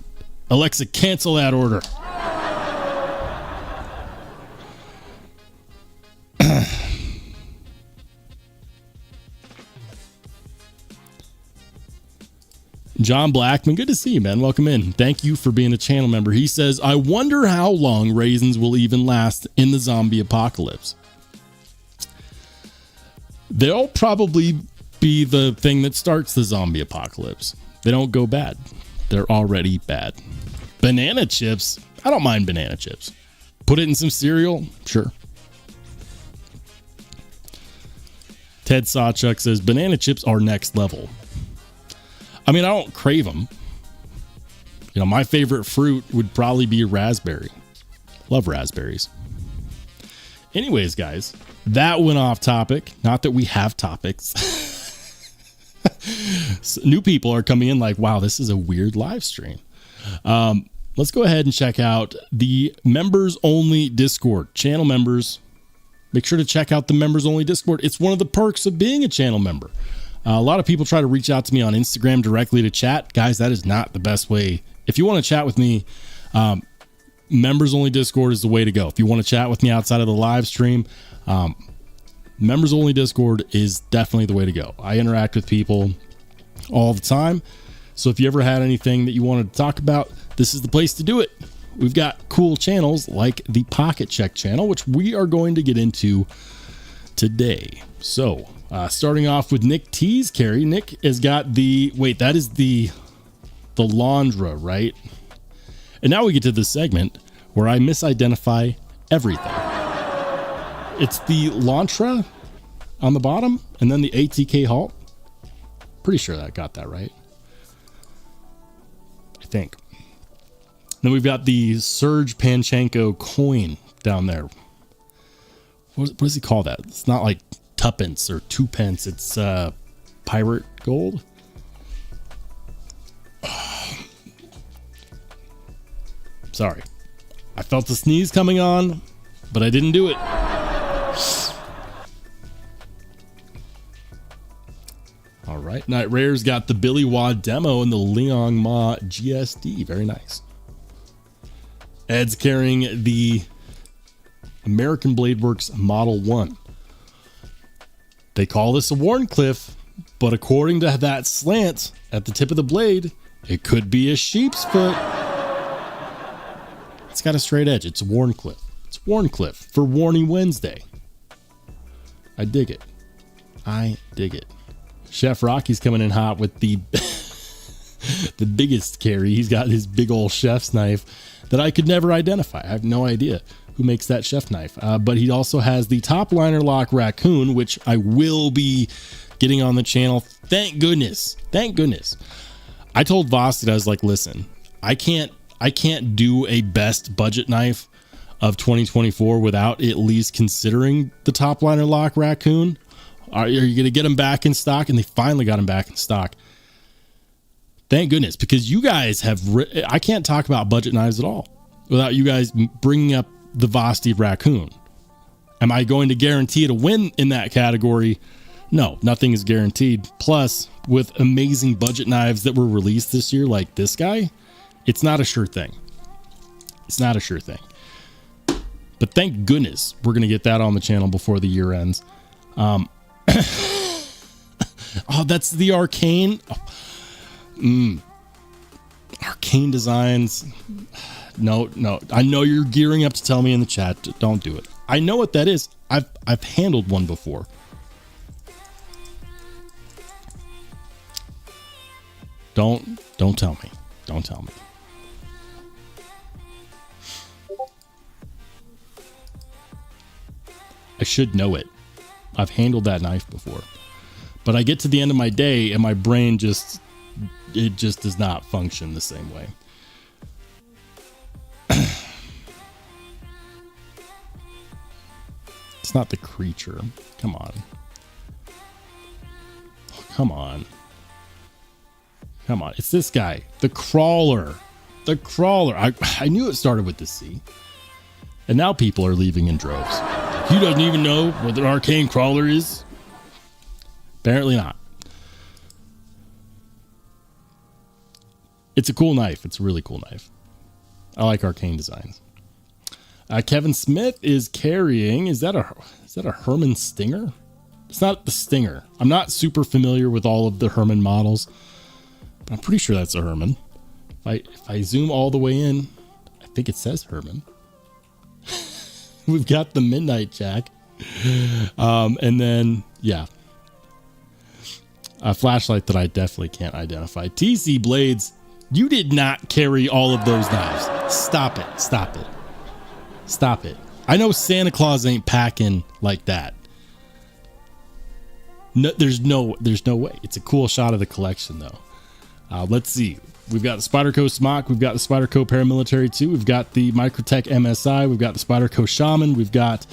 Speaker 1: Alexa, cancel that order. John Blackman, good to see you, man. Welcome in. Thank you for being a channel member. He says, I wonder how long raisins will even last in the zombie apocalypse. They'll probably be the thing that starts the zombie apocalypse. They don't go bad. They're already bad. Banana chips. I don't mind banana chips. Put it in some cereal. Sure. Ted Sawchuk says banana chips are next level. I mean, I don't crave them. You know, my favorite fruit would probably be raspberry. Love raspberries. Anyways, guys, that went off topic. Not that we have topics. So new people are coming in like, wow, this is a weird live stream. Let's go ahead and check out the members only Discord. Channel members, make sure to check out the members only Discord. It's one of the perks of being a channel member. A lot of people try to reach out to me on Instagram directly to chat. Guys, that is not the best way. If you want to chat with me, members only Discord is the way to go. If you want to chat with me outside of the live stream, members only Discord is definitely the way to go. I interact with people all the time. So if you ever had anything that you wanted to talk about, this is the place to do it. We've got cool channels like the Pocket Check channel, which we are going to get into today. So starting off with Nick T's carry. Nick has got that is the Laundra, right? And now we get to the segment where I misidentify everything. It's the Lantra on the bottom and then the ATK halt. Pretty sure I got that right. I think. Then we've got the Serge Panchenko coin down there. What does he call that? It's not like tuppence or 2 pence. It's pirate gold. Sorry. I felt the sneeze coming on, but I didn't do it. All right. Night Rare's got the Billy Wad demo and the Liang Ma GSD. Very nice. Ed's carrying the American Blade Works Model 1. They call this a Wharncliffe, but according to that slant at the tip of the blade, it could be a sheep's foot. It's got a straight edge. It's Wharncliffe. It's Wharncliffe for Warning Wednesday. I dig it. I dig it. Chef Rocky's coming in hot with the the biggest carry. He's got his big old chef's knife that I could never identify. I have no idea who makes that chef knife. But he also has the top liner lock raccoon, which I will be getting on the channel. Thank goodness. Thank goodness. I told Voss that I was like, listen, I can't do a best budget knife of 2024 without at least considering the top liner lock raccoon. Are you going to get them back in stock? And they finally got them back in stock. Thank goodness, because you guys have, I can't talk about budget knives at all without you guys bringing up the Vosti raccoon. Am I going to guarantee to win in that category? No, nothing is guaranteed. Plus, with amazing budget knives that were released this year, like this guy, it's not a sure thing. It's not a sure thing. But thank goodness we're going to get that on the channel before the year ends. Oh, that's the Arcane. Arcane Designs. No. I know you're gearing up to tell me in the chat. Don't do it. I know what that is. I've handled one before. Don't tell me. Don't tell me. I should know it. I've handled that knife before. But I get to the end of my day and my brain just does not function the same way. It's not the creature. Come on. Come on. Come on. It's this guy. The crawler. The crawler. I knew it started with the C. And now people are leaving in droves. He doesn't even know what the arcane crawler is. Apparently not. It's a cool knife. It's a really cool knife. I like Arcane Designs. Kevin Smith is carrying. Is that a Herman Stinger? It's not the Stinger. I'm not super familiar with all of the Herman models, but I'm pretty sure that's a Herman. If I zoom all the way in, I think it says Herman. We've got the Midnight Jack. And then, yeah. A flashlight that I definitely can't identify. TC Blades, you did not carry all of those knives. Stop it. Stop it. Stop it. I know Santa Claus ain't packing like that. No, there's no way. It's a cool shot of the collection, though. Let's see. We've got the Spyderco Smock. We've got the Spyderco Paramilitary 2. We've got the Microtech MSI. We've got the Spyderco Shaman. We've got...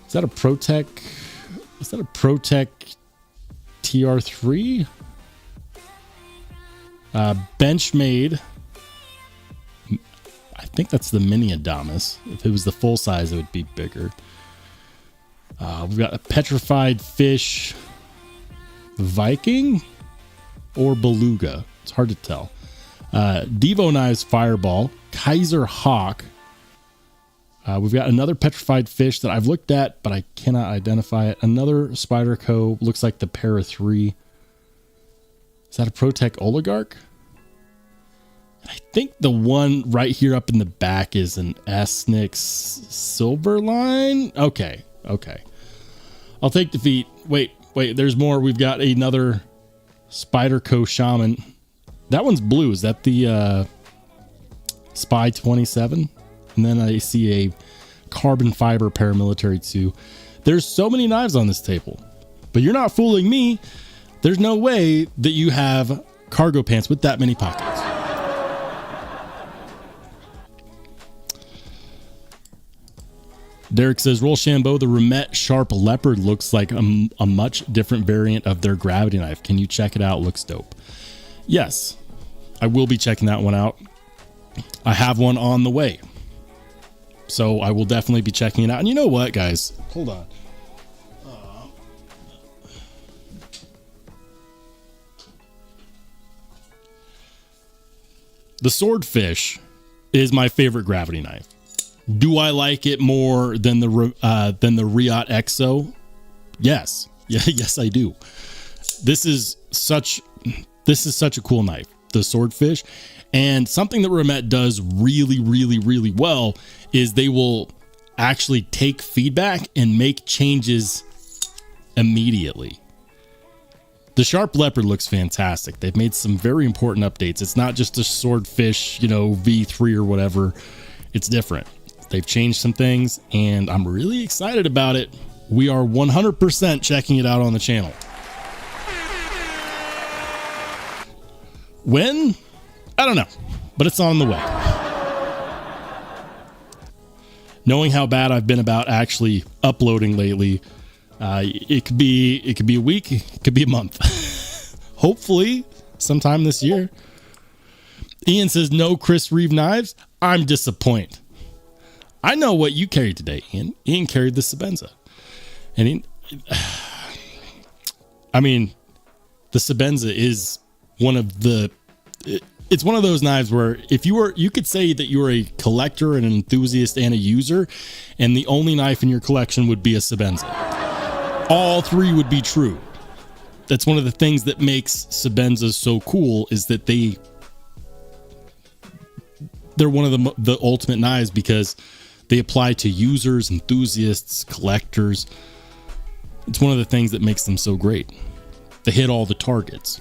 Speaker 1: Is that a ProTech? Is that a ProTech TR3? Benchmade. I think that's the Mini Adamas. If it was the full size, it would be bigger. We've got a Petrified Fish Viking or Beluga. It's hard to tell. Devo Knives Fireball, Kaiser Hawk. We've got another Petrified Fish that I've looked at, but I cannot identify it. Another Spyderco, looks like the Para 3. Is that a ProTech Oligarch? I think the one right here up in the back is an Esnix Silverline. Okay. I'll take defeat. Wait, there's more. We've got another Spyderco Shaman. That one's blue. Is that the Spy 27? And then I see a carbon fiber paramilitary 2. There's so many knives on this table, but you're not fooling me. There's no way that you have cargo pants with that many pockets. Derek says, Rollshambo, the Remette Sharp Leopard looks like a much different variant of their gravity knife. Can you check it out? Looks dope. Yes, I will be checking that one out. I have one on the way, so I will definitely be checking it out. And you know what, guys? Hold on. The Swordfish is my favorite gravity knife. Do I like it more than the Riot Exo? Yes. Yeah, yes, I do. this is such a cool knife, the Swordfish. And something that Remette does really, really, really well is they will actually take feedback and make changes immediately. The Sharp Leopard looks fantastic. They've made some very important updates. It's not just a Swordfish, V3 or whatever. It's different. They've changed some things, and I'm really excited about it. We are 100% checking it out on the channel. When? I don't know, but it's on the way. Knowing how bad I've been about actually uploading lately, it could be a week, it could be a month. Hopefully, sometime this year. Ian says no Chris Reeve knives. I'm disappointed. I know what you carried today, Ian. Ian carried the Sebenza, and the Sebenza is one of the. It's one of those knives where if you could say that you're a collector and an enthusiast and a user, and the only knife in your collection would be a Sebenza. All three would be true. That's one of the things that makes Sebenzas so cool, is that they're one of the ultimate knives because they apply to users, enthusiasts, collectors. It's one of the things that makes them so great. They hit all the targets.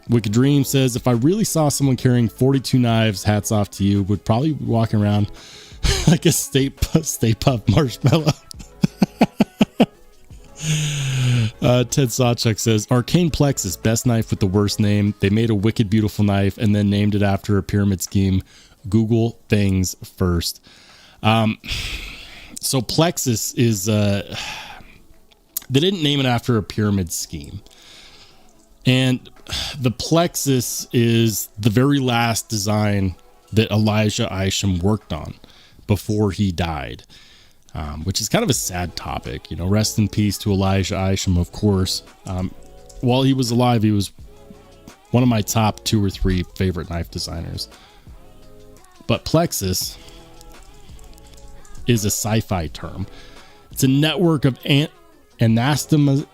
Speaker 1: Wicked Dream says, if I really saw someone carrying 42 knives, hats off to you, would probably be walking around like a Stay Puft Marshmallow. Ted Sawchuk says, Arcane Plexus, best knife with the worst name. They made a wicked beautiful knife and then named it after a pyramid scheme. Google things first. So Plexus is, they didn't name it after a pyramid scheme. And the Plexus is the very last design that Elijah Isham worked on before he died, which is kind of a sad topic. Rest in peace to Elijah Isham, of course. While he was alive, he was one of my top 2 or 3 favorite knife designers. But Plexus is a sci-fi term. It's a network of anastomosing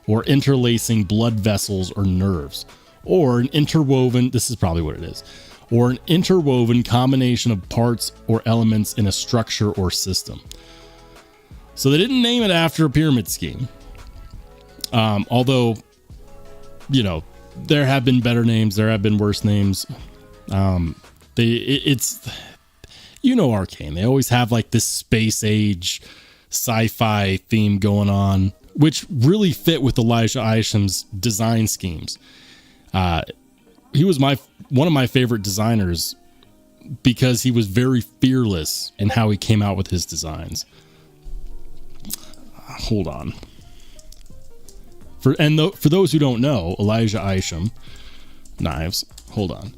Speaker 1: or interlacing blood vessels or nerves, or an interwoven, this is probably what it is, or an interwoven combination of parts or elements in a structure or system. So they didn't name it after a pyramid scheme. Although, there have been better names, there have been worse names. Arcane. They always have like this space age sci-fi theme going on, which really fit with Elijah Isham's design schemes. He was one of my favorite designers because he was very fearless in how he came out with his designs. Hold on. For those who don't know, Elijah Isham knives. Hold on.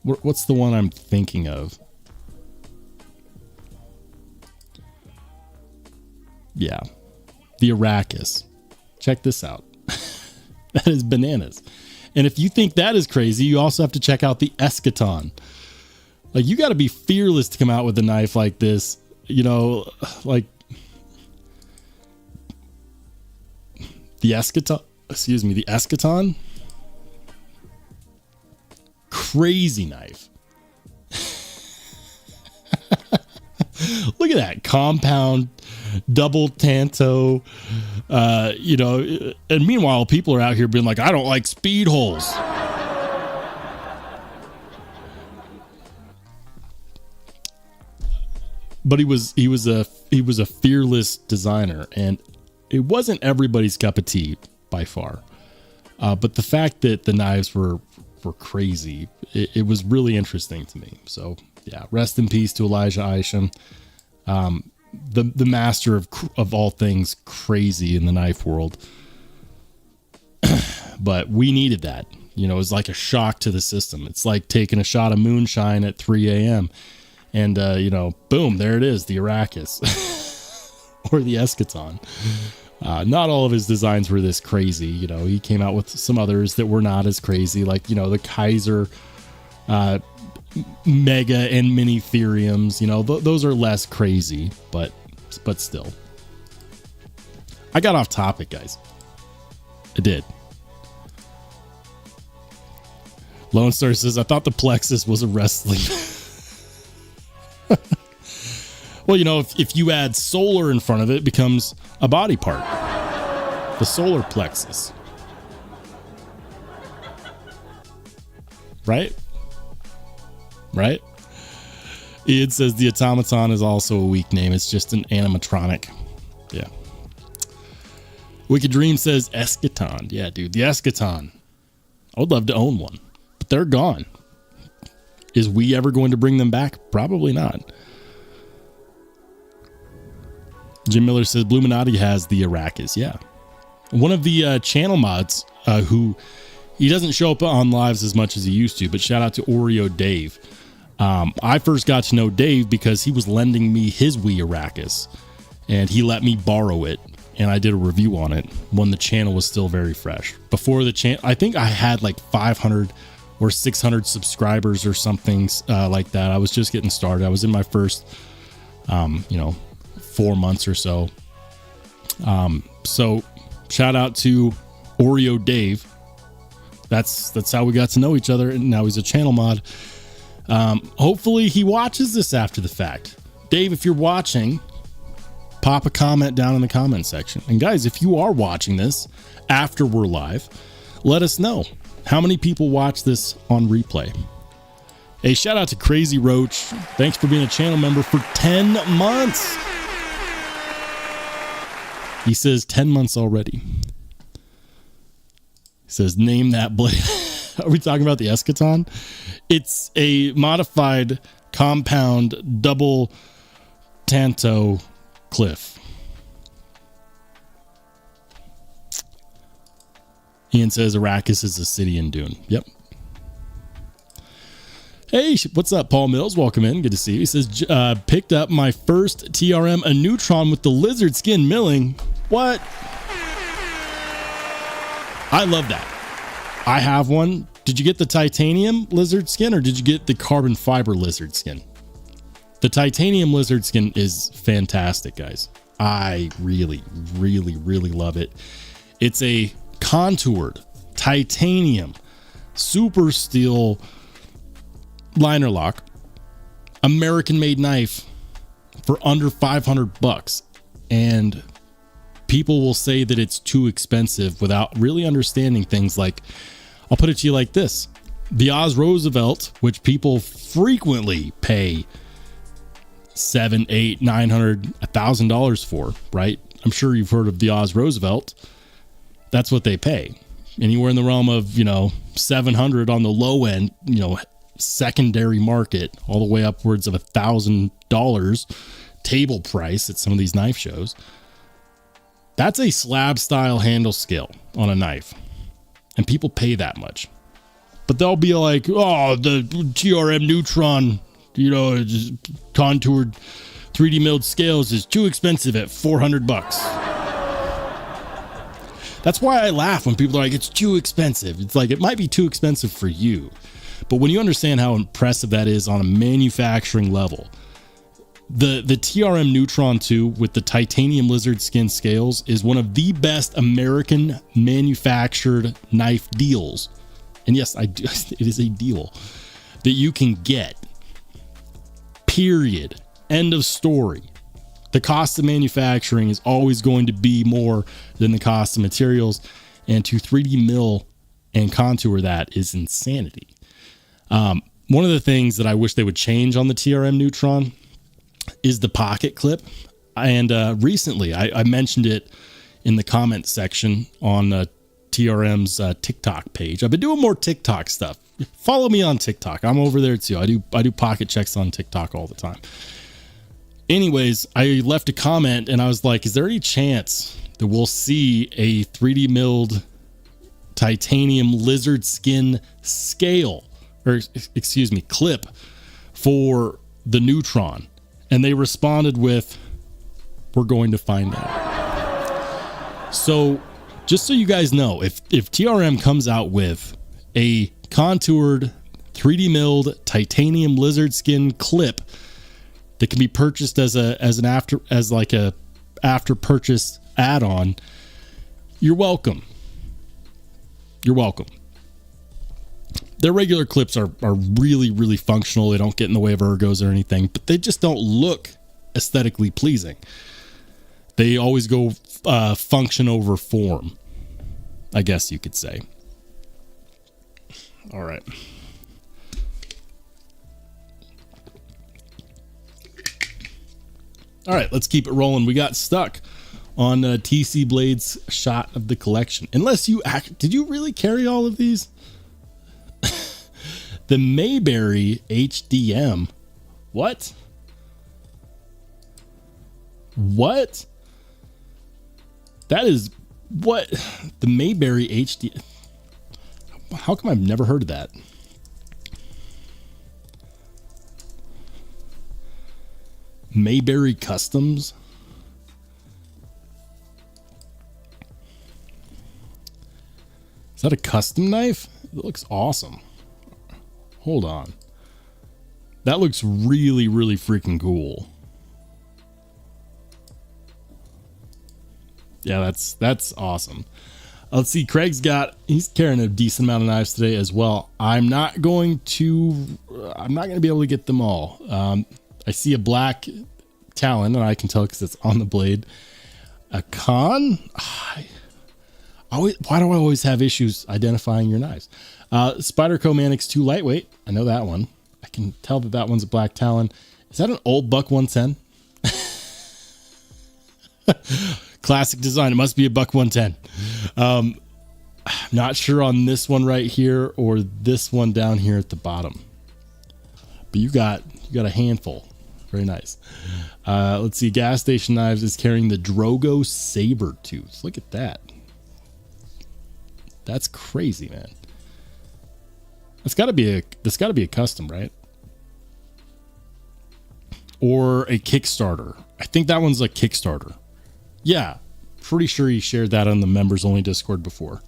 Speaker 1: What's the one I'm thinking of? Yeah, the Arrakis. Check this out. That is bananas. And if you think that is crazy, you also have to check out the Eschaton. Like, you got to be fearless to come out with a knife like this. Like the Eschaton. Excuse me, the Eschaton. Crazy knife. Look at that compound double tanto, and meanwhile people are out here being like, I don't like speed holes. But he was a fearless designer, and it wasn't everybody's cup of tea by far. But the fact that the knives were crazy, it was really interesting to me. So yeah, rest in peace to Elijah Isham, the master of all things crazy in the knife world. But we needed that. It was like a shock to the system. It's like taking a shot of moonshine at 3 a.m. and boom, there it is, the Arrakis or the Eschaton. Not all of his designs were this crazy. He came out with some others that were not as crazy, like, the Kaiser mega and mini theriums. You know, those are less crazy, but still. I got off topic, guys. I did. Lone Star says, I thought the plexus was a wrestling. Well, you know, if you add solar in front of it, it becomes a body part. The solar plexus. Right? Right? Ian says the automaton is also a weak name. It's just an animatronic. Yeah. Wicked Dream says eschaton. Yeah, dude, the eschaton. I would love to own one, but they're gone. Is we ever going to bring them back? Probably not. Jim Miller says Bluminati has the Arrakis. Yeah. One of the channel mods who he doesn't show up on lives as much as he used to, but shout out to Oreo Dave. I first got to know Dave because he was lending me his Wii Arrakis, and he let me borrow it, and I did a review on it when the channel was still very fresh. Before the channel, I think I had like 500 or 600 subscribers or something like that. I was just getting started. I was in my first, 4 months or so. So shout out to Oreo Dave. That's how we got to know each other, and now he's a channel mod. Hopefully he watches this after the fact. Dave, if you're watching, pop a comment down in the comment section. And guys, if you are watching this after we're live, let us know how many people watch this on replay. Hey, shout out to Crazy Roach. Thanks for being a channel member for 10 months. He says 10 months already. He says, name that blade. Are we talking about the eschaton? It's a modified compound double tanto cliff. Ian says Arrakis is a city in Dune. Yep. Hey, what's up, Paul Mills? Welcome in. Good to see you. He says, picked up my first TRM, a Neutron with the lizard skin milling. What? I love that. I have one. Did you get the titanium lizard skin or did you get the carbon fiber lizard skin? The titanium lizard skin is fantastic, guys. I really, really, really love it. It's a contoured titanium super steel liner lock American made knife for under $500, and people will say that it's too expensive without really understanding things like, I'll put it to you like this. The Oz Roosevelt, which people frequently pay $700, $800, $900, $1,000 for, right? I'm sure you've heard of the Oz Roosevelt. That's what they pay. Anywhere in the realm of, $700 on the low end, secondary market, all the way upwards of $1,000 table price at some of these knife shows. That's a slab style handle scale on a knife, and people pay that much. But they'll be like, oh, the TRM Neutron, just contoured 3D milled scales is too expensive at $400. That's why I laugh when people are like, it's too expensive. It's like, it might be too expensive for you, but when you understand how impressive that is on a manufacturing level, the TRM Neutron 2 with the titanium lizard skin scales is one of the best American manufactured knife deals. And yes, it is a deal that you can get. Period. End of story. The cost of manufacturing is always going to be more than the cost of materials, and to 3D mill and contour that is insanity. One of the things that I wish they would change on the TRM Neutron is the pocket clip. And recently, I mentioned it in the comment section on TRM's TikTok page. I've been doing more TikTok stuff. Follow me on TikTok. I'm over there too. I do pocket checks on TikTok all the time. Anyways, I left a comment and I was like, is there any chance that we'll see a 3D milled titanium lizard skin scale, or excuse me, clip for the Neutron? And they responded with, we're going to find out. So just so you guys know, if TRM comes out with a contoured 3D milled titanium lizard skin clip that can be purchased as a after purchase add-on. You're welcome. You're welcome. Their regular clips are really, really functional. They don't get in the way of ergos or anything, but they just don't look aesthetically pleasing. They always go function over form, I guess you could say. All right. All right, let's keep it rolling. We got stuck on TC Blade's shot of the collection. Unless you did you really carry all of these? The Mayberry HDM. What? What? That is what? The Mayberry HD. How come I've never heard of that? Mayberry Customs. Is that a custom knife? It looks awesome. Hold on. That looks really, really freaking cool. Yeah, that's awesome. Let's see. He's carrying a decent amount of knives today as well. I'm not going to be able to get them all. I see a black Talon, and I can tell because it's on the blade. A Con. Why do I always have issues identifying your knives? Spyderco Manix 2 lightweight. I know that one. I can tell that one's a black Talon. Is that an old Buck 110? Classic design. It must be a Buck 110. I'm not sure on this one right here or this one down here at the bottom. But you got a handful. Very nice. Let's see. Gas Station Knives is carrying the Drogo Sabertooth. Look at that. That's crazy, man. That's got to be a custom, right? Or a Kickstarter. I think that one's a Kickstarter. Yeah, pretty sure he shared that on the members only Discord before.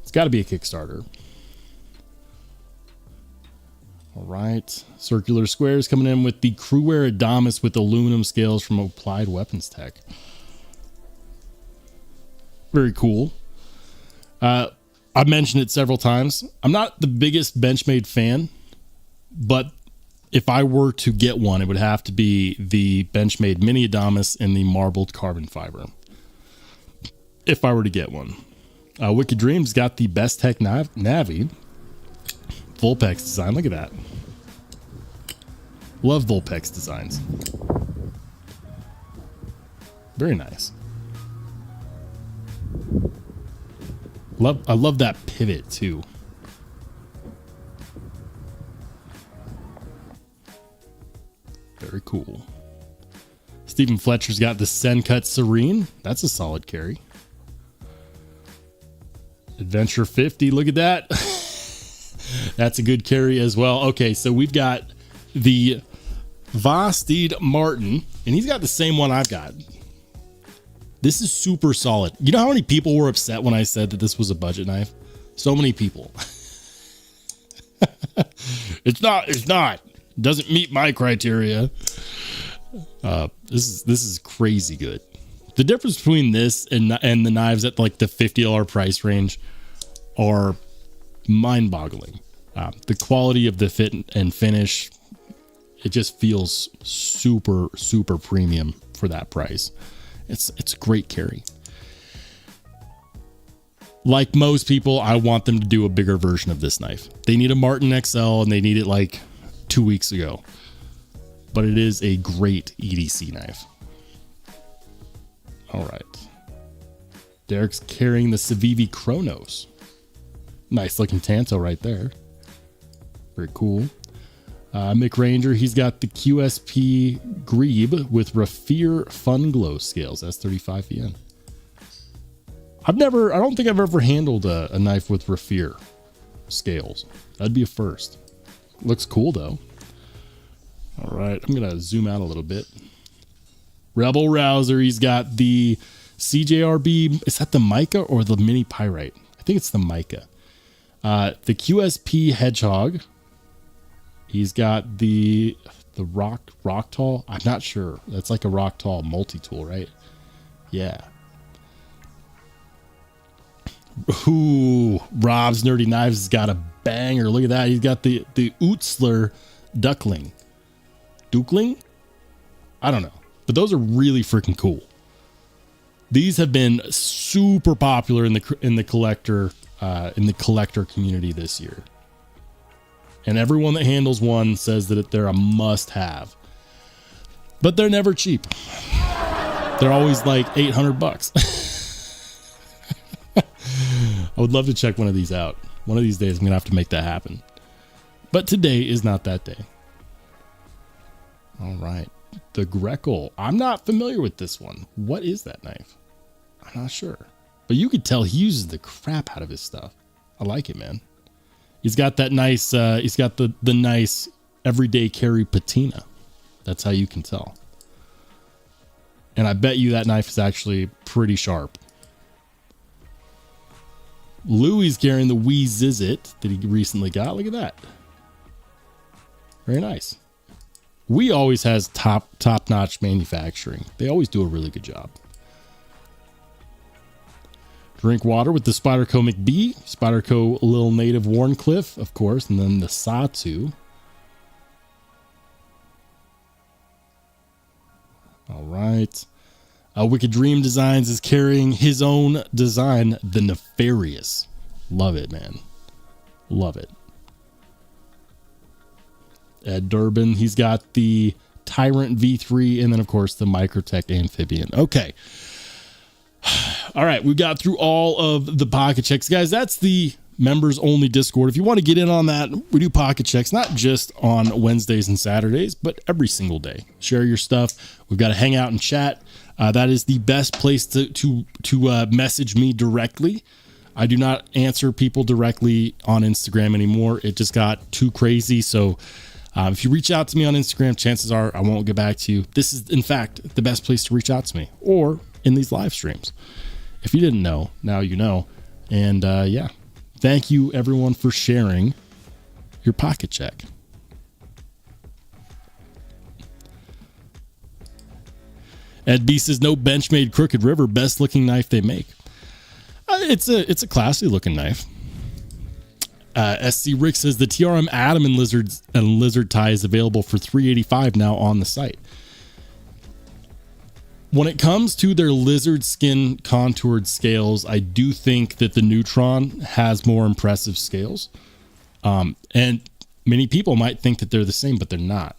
Speaker 1: It's got to be a Kickstarter. All right, Circular Squares coming in with the Crewware Adamas with aluminum scales from Applied Weapons Tech. Very cool. I've mentioned it several times. I'm not the biggest benchmade fan, but if I were to get one, it would have to be the benchmade mini Adamas in the marbled carbon fiber. If I were to get one. Wicked Dreams got the bestech Navi. Vulpex design. Look at that. Love Vulpex designs. Very nice. I love that pivot too. Very cool. Stephen Fletcher's got the Sencut Serene. That's a solid carry. Adventure 50. Look at that. That's a good carry as well. Okay, so we've got the Vosteed Martin, and he's got the same one I've got. This is super solid. You know how many people were upset when I said that this was a budget knife? So many people. It's not. It doesn't meet my criteria. This is crazy good. The difference between this and the knives at like the $50 price range are mind-boggling. The quality of the fit and finish, it just feels super, super premium for that price. It's a great carry. Like most people, I want them to do a bigger version of this knife. They need a Martin XL and they need it like 2 weeks ago. But it is a great EDC knife. All right. Derek's carrying the Civivi Chronos. Nice looking Tanto right there. Very cool. Mick Ranger, he's got the QSP Grebe with Raffir Fun Glow scales. That's 35 yen. I don't think I've ever handled a knife with Raffir scales. That'd be a first. Looks cool though. All right, I'm gonna zoom out a little bit. Rebel Rouser, he's got the CJRB. Is that the mica or the mini pyrite? I think it's the mica. The QSP Hedgehog. He's got the rock tall. I'm not sure. That's like a rock tall multi-tool, right? Yeah. Ooh, Rob's Nerdy Knives has got a banger. Look at that. He's got the Utzler Duckling. I don't know. But those are really freaking cool. These have been super popular in the collector community this year. And everyone that handles one says that they're a must-have. But they're never cheap. They're always like $800. I would love to check one of these out. One of these days I'm going to have to make that happen. But today is not that day. All right. The Greckle. I'm not familiar with this one. What is that knife? I'm not sure. But you could tell he uses the crap out of his stuff. I like it, man. He's got that nice, he's got the nice everyday carry patina. That's how you can tell. And I bet you that knife is actually pretty sharp. Louie's carrying the Wee Zizit that he recently got. Look at that. Very nice. We always has top-notch manufacturing. They always do a really good job. Drink water with the Spyderco McBee, Spyderco Little Native Wharncliffe, of course, and then the Satu. All right. Wicked Dream Designs is carrying his own design, the Nefarious. Love it, man. Love it. Ed Durbin, he's got the Tyrant V3, and then, of course, the Microtech Amphibian. Okay. All right, we got through all of the pocket checks. Guys, that's the members only Discord. If you want to get in on that, we do pocket checks, not just on Wednesdays and Saturdays, but every single day. Share your stuff. We've got to hang out and chat. That is the best place to message me directly. I do not answer people directly on Instagram anymore. It just got too crazy. So if you reach out to me on Instagram, chances are I won't get back to you. This is, in fact, the best place to reach out to me, or in these live streams. If you didn't know, now you know. And yeah, thank you everyone for sharing your pocket check. Ed B says, no benchmade Crooked River, best looking knife they make. It's a classy looking knife. SC Rick says the TRM Atom and Lizard tie is available for $385 now on the site. When it comes to their lizard skin contoured scales, I do think that the Neutron has more impressive scales. And many people might think that they're the same, but they're not.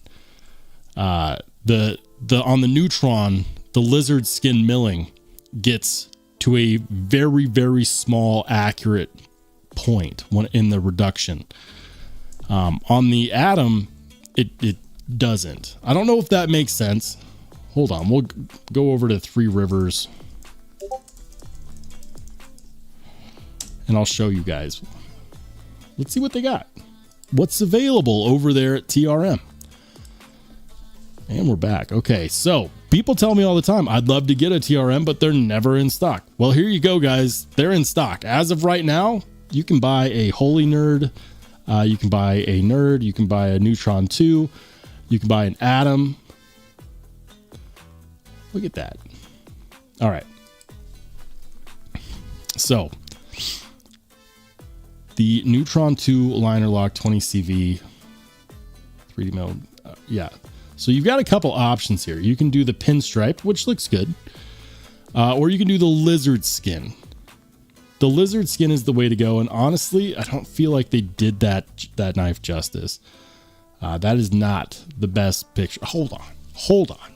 Speaker 1: On the Neutron, the lizard skin milling gets to a very, very small accurate point in the reduction. On the Atom, it doesn't. I don't know if that makes sense. Hold on, we'll go over to Three Rivers and I'll show you guys. Let's see what they got. What's available over there at TRM? And we're back. Okay, so people tell me all the time, I'd love to get a TRM, but they're never in stock. Well, here you go, guys. They're in stock. As of right now, you can buy a Holy Nerd. You can buy a Nerd. You can buy a Neutron 2. You can buy an Atom. Look at that. All right. So, the Neutron 2 liner lock 20 CV 3D mode. Yeah. So you've got a couple options here. You can do the pinstripe, which looks good. Or you can do the lizard skin. The lizard skin is the way to go. And honestly, I don't feel like they did that knife justice. That is not the best picture. Hold on.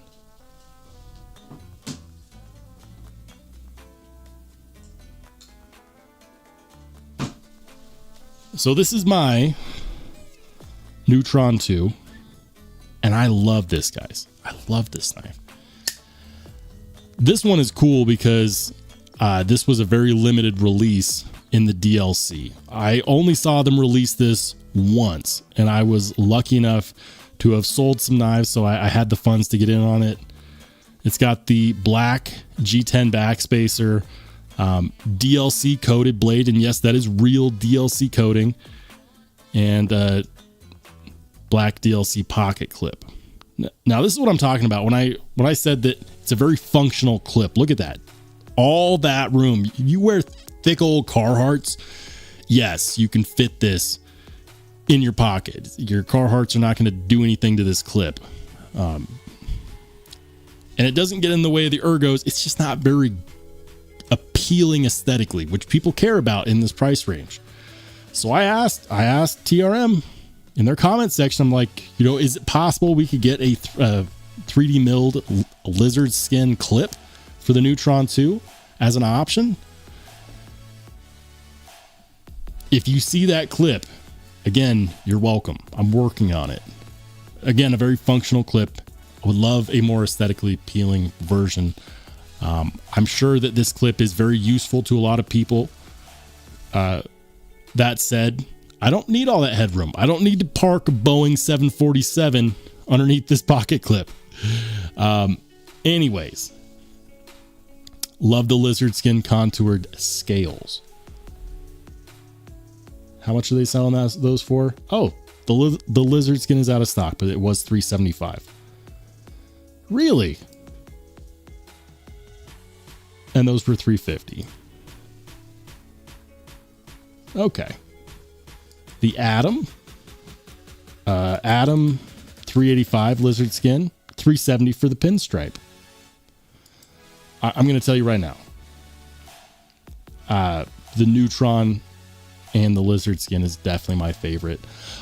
Speaker 1: So this is my Neutron 2, and I love this, guys. I love this knife. This one is cool because this was a very limited release in the DLC. I only saw them release this once, and I was lucky enough to have sold some knives, so I had the funds to get in on it. It's got the black G10 backspacer. DLC coated blade, and yes, that is real DLC coating, and black DLC pocket clip. Now this is what I'm talking about when I said that it's a very functional clip. Look at that, all that room. You wear thick old Carhartts, yes, you can fit this in your pocket. Your Carhartts are not going to do anything to this clip, and it doesn't get in the way of the ergos. It's just not very appealing aesthetically, which people care about in this price range. So I asked TRM in their comment section, I'm like, is it possible we could get a 3D milled lizard skin clip for the Neutron 2 as an option? If you see that clip, again, you're welcome. I'm working on it. Again, a very functional clip. I would love a more aesthetically appealing version. I'm sure that this clip is very useful to a lot of people. That said, I don't need all that headroom. I don't need to park a Boeing 747 underneath this pocket clip. Anyways, love the lizard skin contoured scales. How much are they selling those for? Oh, the lizard skin is out of stock, but it was $375. Really? And those were $350. Okay. The Atom 385 lizard skin, $370 for the pinstripe. I'm going to tell you right now, the Neutron and the lizard skin is definitely my favorite.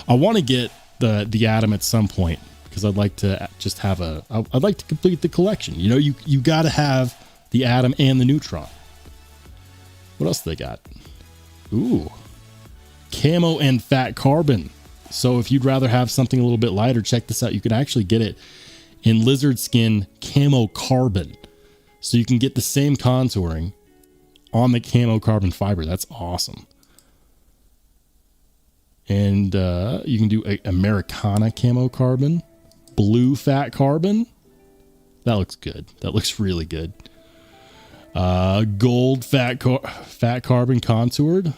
Speaker 1: I want to get the Atom at some point because I'd like to just have I'd like to complete the collection. You got to have the Atom and the Neutron. What else do they got? Ooh, camo and fat carbon. So if you'd rather have something a little bit lighter, check this out. You can actually get it in lizard skin camo carbon. So you can get the same contouring on the camo carbon fiber. That's awesome. And you can do Americana camo carbon, blue fat carbon. That looks good. That looks really good. Gold fat carbon contoured.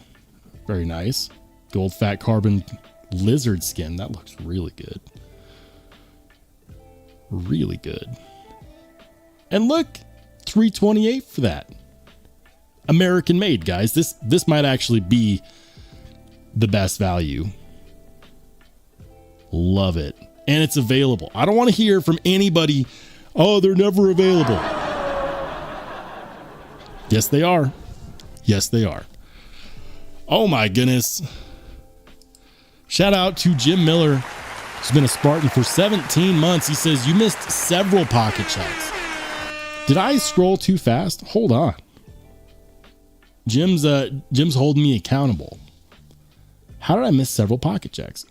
Speaker 1: Very nice. Gold fat carbon lizard skin. That looks really good. Really good. And look, $328 for that. American made, guys. This might actually be the best value. Love it. And it's available. I don't want to hear from anybody, oh, they're never available. Yes, they are. Yes, they are. Oh my goodness. Shout out to Jim Miller, who's been a Spartan for 17 months. He says, you missed several pocket checks. Did I scroll too fast? Hold on. Jim's holding me accountable. How did I miss several pocket checks?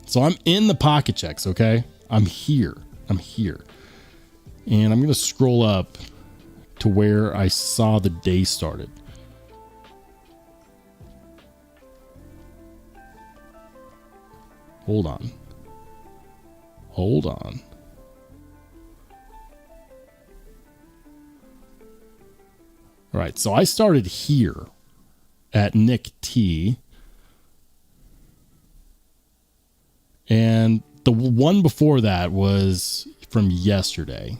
Speaker 1: So I'm in the pocket checks, okay? I'm here. And I'm going to scroll up to where I saw the day started. Hold on. All right, so I started here at Nick T. And the one before that was from yesterday.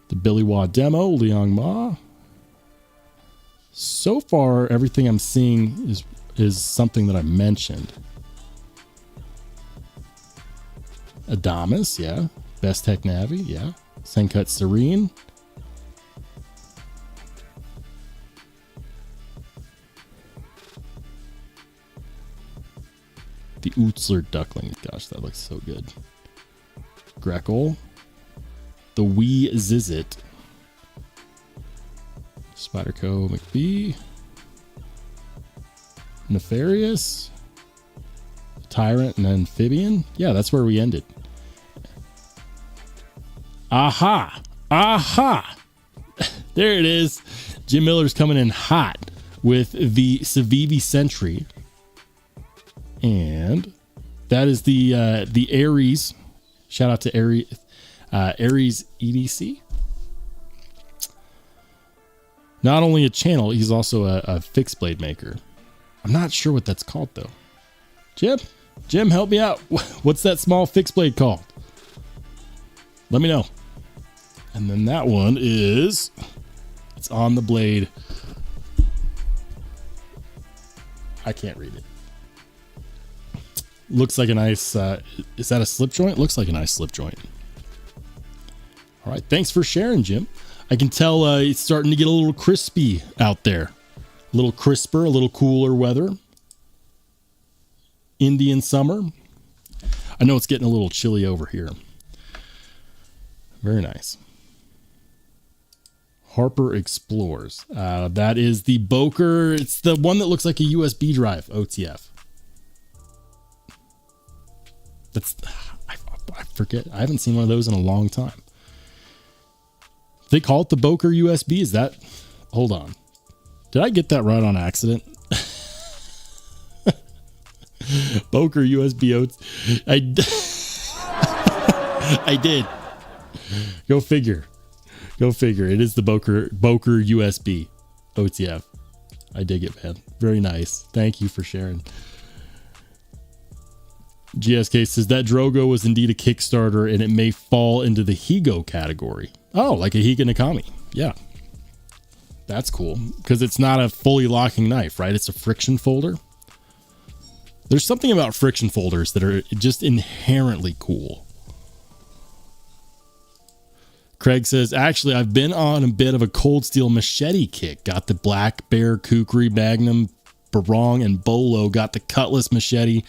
Speaker 1: The Billy Wah demo, Liang Ma. So far, everything I'm seeing is something that I mentioned. Adamas, yeah. Bestech Navi, yeah. Sencut Serene. The Utzler Duckling. Gosh, that looks so good. Greckle. The Wee Zizit. Spyderco McBee. Nefarious. Tyrant and Amphibian. Yeah, that's where we ended. Aha. There it is. Jim Miller's coming in hot with the Civivi Sentry. And that is the Ares. Shout out to Ares. Aries EDC. Not only a channel, he's also a fixed blade maker. I'm not sure what that's called though. Jim, help me out. What's that small fixed blade called? Let me know. And then that one is, it's on the blade. I can't read it. Looks like a nice, is that a slip joint? Looks like a nice slip joint. All right, thanks for sharing, Jim. I can tell it's starting to get a little crispy out there. A little crisper, a little cooler weather. Indian summer. I know it's getting a little chilly over here. Very nice. Harper Explores. That is the Boker. It's the one that looks like a USB drive, OTF. I forget. I haven't seen one of those in a long time. They call it the Boker USB. Is that? Hold on. Did I get that right on accident? Boker USB OTF. I did. Go figure. It is the Boker USB OTF. I dig it, man. Very nice. Thank you for sharing. GSK says that Drogo was indeed a Kickstarter and it may fall into the Higo category. Oh, like a Higa Nakami. Yeah. That's cool because it's not a fully locking knife, right? It's a friction folder. There's something about friction folders that are just inherently cool. Craig says, actually, I've been on a bit of a cold steel machete kick. Got the Black Bear, Kukri, Magnum, Barong, and Bolo. Got the Cutlass machete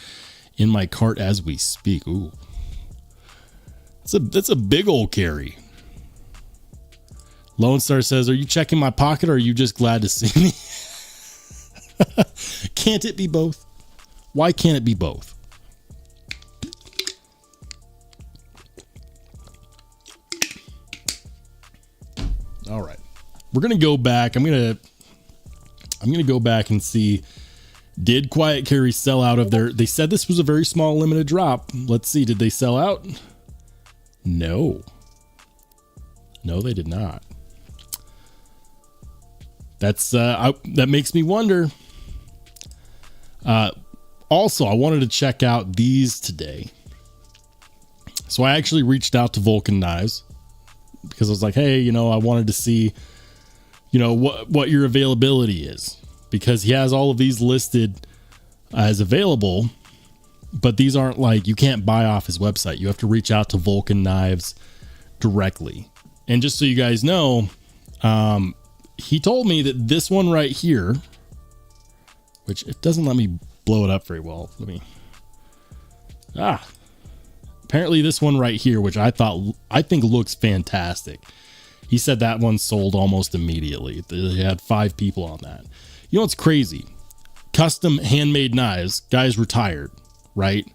Speaker 1: in my cart as we speak. Ooh. That's a big old carry. Lone Star says, are you checking my pocket or are you just glad to see me? Can't it be both? Why can't it be both? All right. We're going to go back. I'm going to go back and see, did Quiet Carry sell out of their, they said this was a very small limited drop. Let's see. Did they sell out? No, they did not. That's, that makes me wonder. Also, I wanted to check out these today. So I actually reached out to Vulcan Knives because I was like, hey, I wanted to see, what your availability is, because he has all of these listed as available, but these aren't like, you can't buy off his website. You have to reach out to Vulcan Knives directly. And just so you guys know, he told me that this one right here, which it doesn't let me blow it up very well. Apparently this one right here, which I think looks fantastic. He said that one sold almost immediately. They had 5 people on that. You know what's crazy? Custom handmade knives, guys retired, right?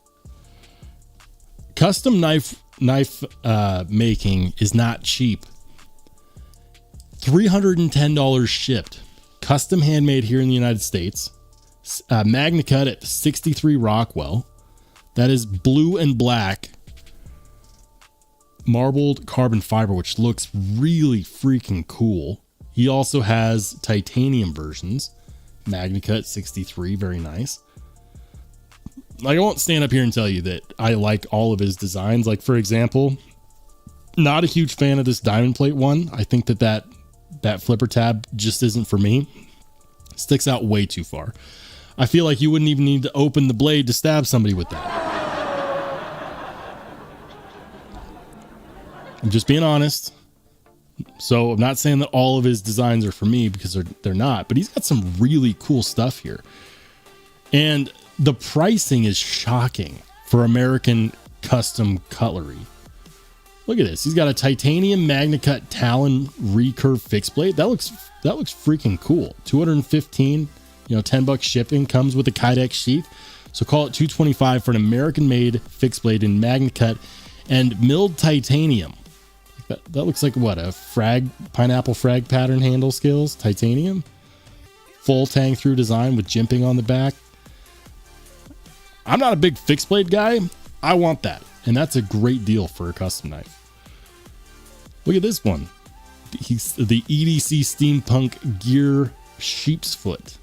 Speaker 1: Custom knife making is not cheap. $310 shipped. Custom handmade here in the United States. Magna Cut at 63 Rockwell. That is blue and black marbled carbon fiber, which looks really freaking cool. He also has titanium versions. Magna Cut 63, very nice. Like, I won't stand up here and tell you that I like all of his designs. Like, for example, not a huge fan of this diamond plate one. I think that flipper tab just isn't for me. Sticks out way too far. I feel like you wouldn't even need to open the blade to stab somebody with that. I'm just being honest. So I'm not saying that all of his designs are for me, because they're not, but he's got some really cool stuff here. And the pricing is shocking for American custom cutlery. Look at this. He's got a titanium Magna Cut Talon recurve fixed blade. That looks freaking cool. 215, $10 shipping, comes with a Kydex sheath. So call it $225 for an American made fixed blade in Magna Cut and milled titanium. That looks like what, a pineapple frag pattern handle skills, titanium, full tang through design with jimping on the back. I'm not a big fixed blade guy. I want that. And that's a great deal for a custom knife. Look at this one. He's the EDC Steampunk Gear Sheep's Foot.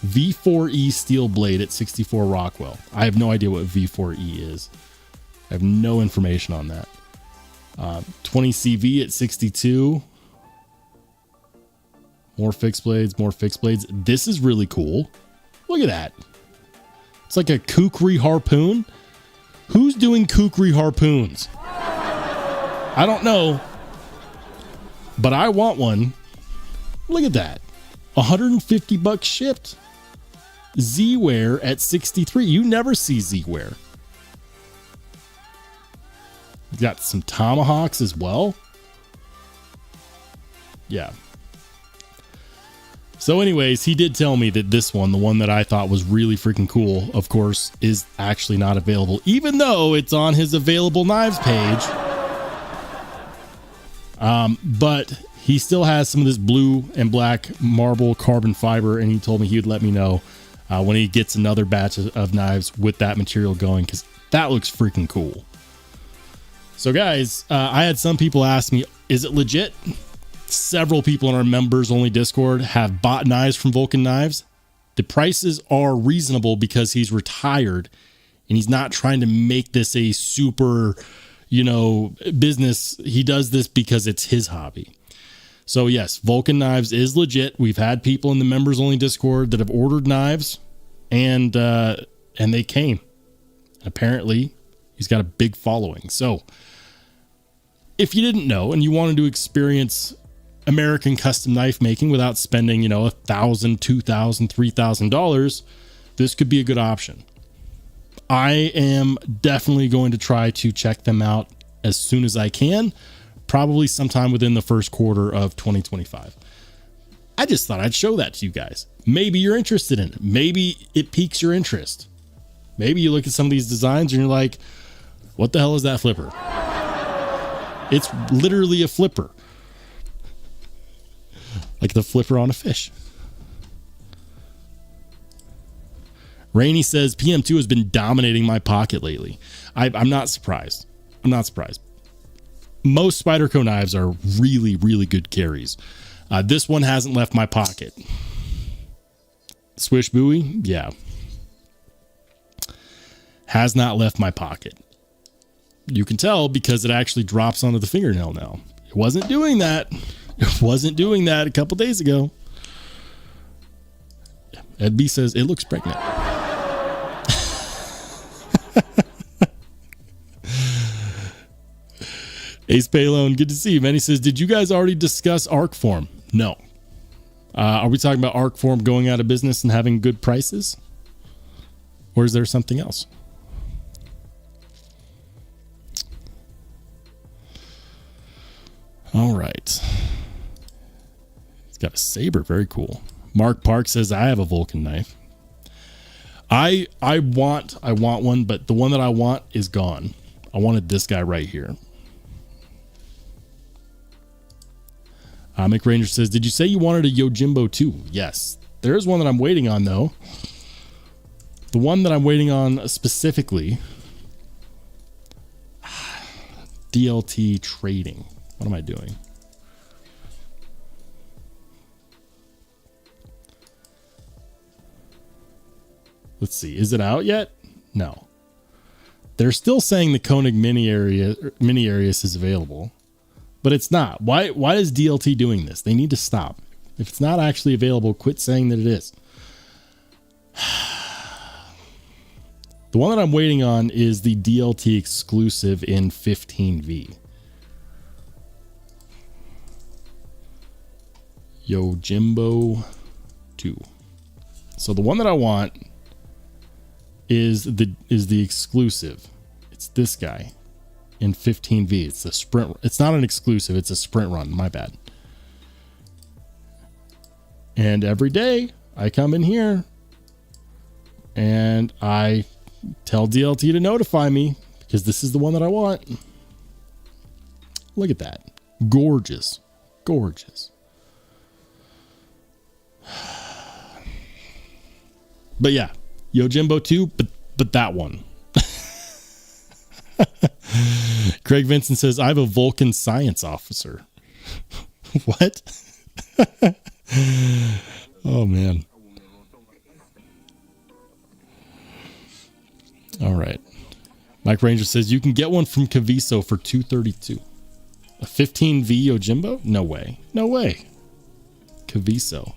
Speaker 1: V4E steel blade at 64 Rockwell. I have no idea what V4E is. I have no information on that. 20 CV at 62. More fixed blades, more fixed blades. This is really cool. Look at that. It's like a kukri harpoon. Who's doing kukri harpoons? I don't know, but I want one. Look at that. $150 shipped. Z-Wear at 63. You never see Z-Wear. Got some tomahawks as well. Yeah. So anyways, he did tell me that this one, the one that I thought was really freaking cool, of course, is actually not available, even though it's on his available knives page. But he still has some of this blue and black marble carbon fiber, and he told me he would let me know when he gets another batch of knives with that material going, because that looks freaking cool. So guys, I had some people ask me, is it legit? Several people in our members only Discord have bought knives from Vulcan Knives. The prices are reasonable because he's retired and he's not trying to make this a super, business. He does this because it's his hobby. So yes, Vulcan Knives is legit. We've had people in the members only Discord that have ordered knives and they came. Apparently he's got a big following. So if you didn't know and you wanted to experience American custom knife making without spending, $1,000, $2,000, $3,000, this could be a good option. I am definitely going to try to check them out as soon as I can, probably sometime within the first quarter of 2025. I just thought I'd show that to you guys. Maybe you're interested in it. Maybe it piques your interest. Maybe you look at some of these designs and you're like, what the hell is that flipper? It's literally a flipper. Like the flipper on a fish. Rainey says PM2 has been dominating my pocket lately. I'm not surprised. I'm not surprised. Most Spyderco knives are really, really good carries. This one hasn't left my pocket. Swish buoy, yeah. Has not left my pocket. You can tell because it actually drops onto the fingernail now. It wasn't doing that. It wasn't doing that a couple days ago. Ed B says it looks pregnant. Ace Paylone, good to see you, man. He says, did you guys already discuss Arcform? No. Are we talking about Arcform going out of business and having good prices? Or is there something else? All right. It's got a saber. Very cool. Mark Park says, I have a Vulcan knife. I want one, but the one that I want is gone. I wanted this guy right here. McRanger says, did you say you wanted a Yojimbo too? Yes. There's one that I'm waiting on, though. The one that I'm waiting on specifically, DLT trading. What am I doing? Let's see. Is it out yet? No. They're still saying the Koenig Mini Arius is available, but it's not. Why is DLT doing this? They need to stop. If it's not actually available, quit saying that it is. The one that I'm waiting on is the DLT exclusive in 15V. Yojimbo 2. So the one that I want is the exclusive. It's this guy in 15V. It's the sprint. It's not an exclusive. It's a sprint run. My bad. And every day I come in here and I tell DLT to notify me because this is the one that I want. Look at that. Gorgeous. Gorgeous. But yeah, Yojimbo 2, but that one. Craig Vincent says, I have a Vulcan science officer. What? Oh, man. All right. Mike Ranger says, you can get one from Caviso for $232. A 15V Yojimbo? No way. No way. Caviso.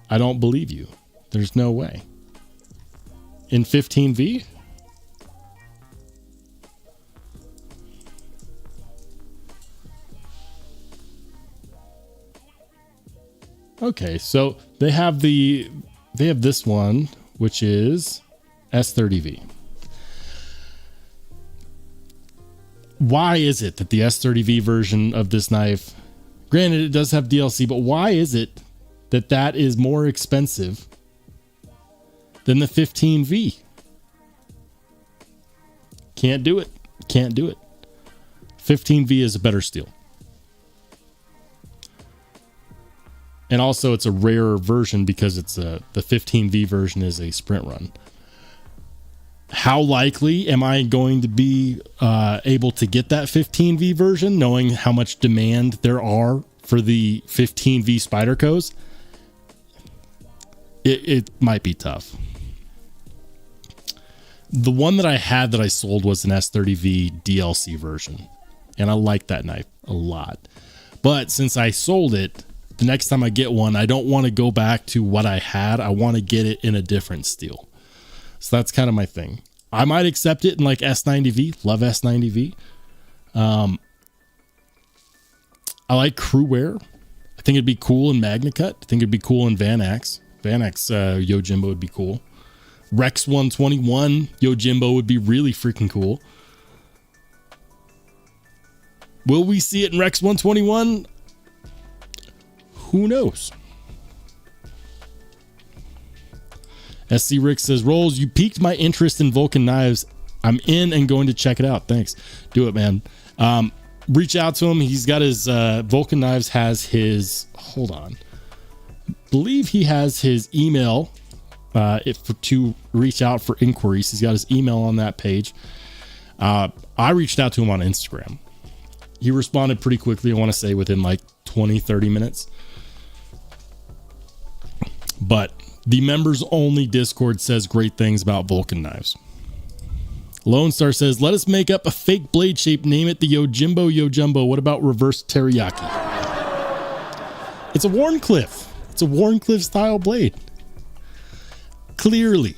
Speaker 1: I don't believe you. There's no way. In 15V? Okay, so they have this one, which is S30V. Why is it that the S30V version of this knife, granted it does have DLC, but why is it that is more expensive than the 15V? Can't do it. Can't do it. 15V is a better steel. And also it's a rarer version because it's the 15V version is a sprint run. How likely am I going to be able to get that 15V version, knowing how much demand there are for the 15V Spydercos? It might be tough. The one that I had that I sold was an S30V DLC version, and I like that knife a lot. But since I sold it, the next time I get one, I don't want to go back to what I had. I want to get it in a different steel. So that's kind of my thing. I might accept it in like S90V. Love S90V. I like crew wear. I think it'd be cool in MagnaCut. I think it'd be cool in Van Axe. Van Axe Yojimbo would be cool. Rex 121 Yojimbo would be really freaking cool. Will we see it in Rex 121? Who knows? SC Rick says, Rolls, you piqued my interest in Vulcan Knives. I'm in and going to check it out. Thanks. Do it, man. Reach out to him. He's got his Vulcan Knives has his, hold on. I believe he has his email to reach out for inquiries. He's got his email on that page. I reached out to him on Instagram. He responded pretty quickly. I want to say within like 20-30 minutes. But the members only Discord says great things about Vulcan Knives. Lone Star says, let us make up a fake blade shape. Name it the Yojimbo. What about reverse teriyaki? It's a Wharncliffe. It's a Wharncliffe style blade. Clearly.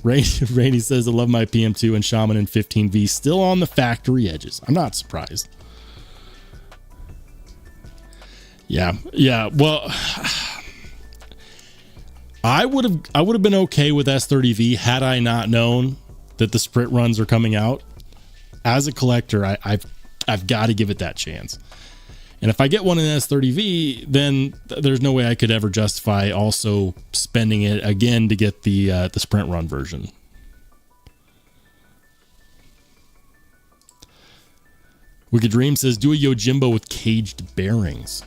Speaker 1: Rainey says, I love my PM2 and Shaman in 15V. Still on the factory edges. I'm not surprised. Yeah. Well, I would have been okay with S30V had I not known that the sprint runs are coming out. As a collector, I've got to give it that chance. And if I get one in S30V, then there's no way I could ever justify also spending it again to get the sprint run version. Wicked Dream says, do a Yojimbo with caged bearings.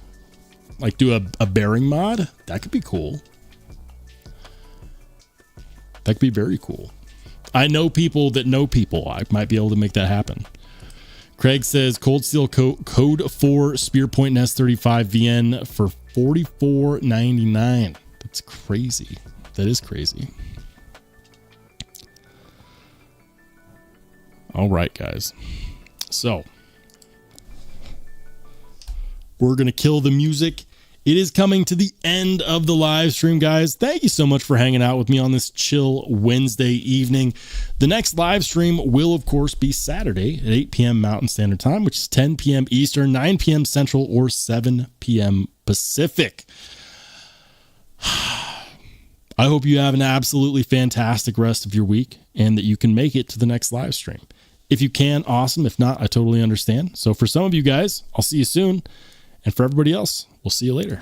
Speaker 1: Like do a bearing mod? That could be cool. That could be very cool. I know people that know people. I might be able to make that happen. Craig says Cold Steel Code 4 Spear Point S35 VN for $44.99. That's crazy. That is crazy. All right, guys. So we're going to kill the music. It is coming to the end of the live stream, guys. Thank you so much for hanging out with me on this chill Wednesday evening. The next live stream will, of course, be Saturday at 8 p.m. Mountain Standard Time, which is 10 p.m. Eastern, 9 p.m. Central, or 7 p.m. Pacific. I hope you have an absolutely fantastic rest of your week and that you can make it to the next live stream. If you can, awesome. If not, I totally understand. So for some of you guys, I'll see you soon. And for everybody else, we'll see you later.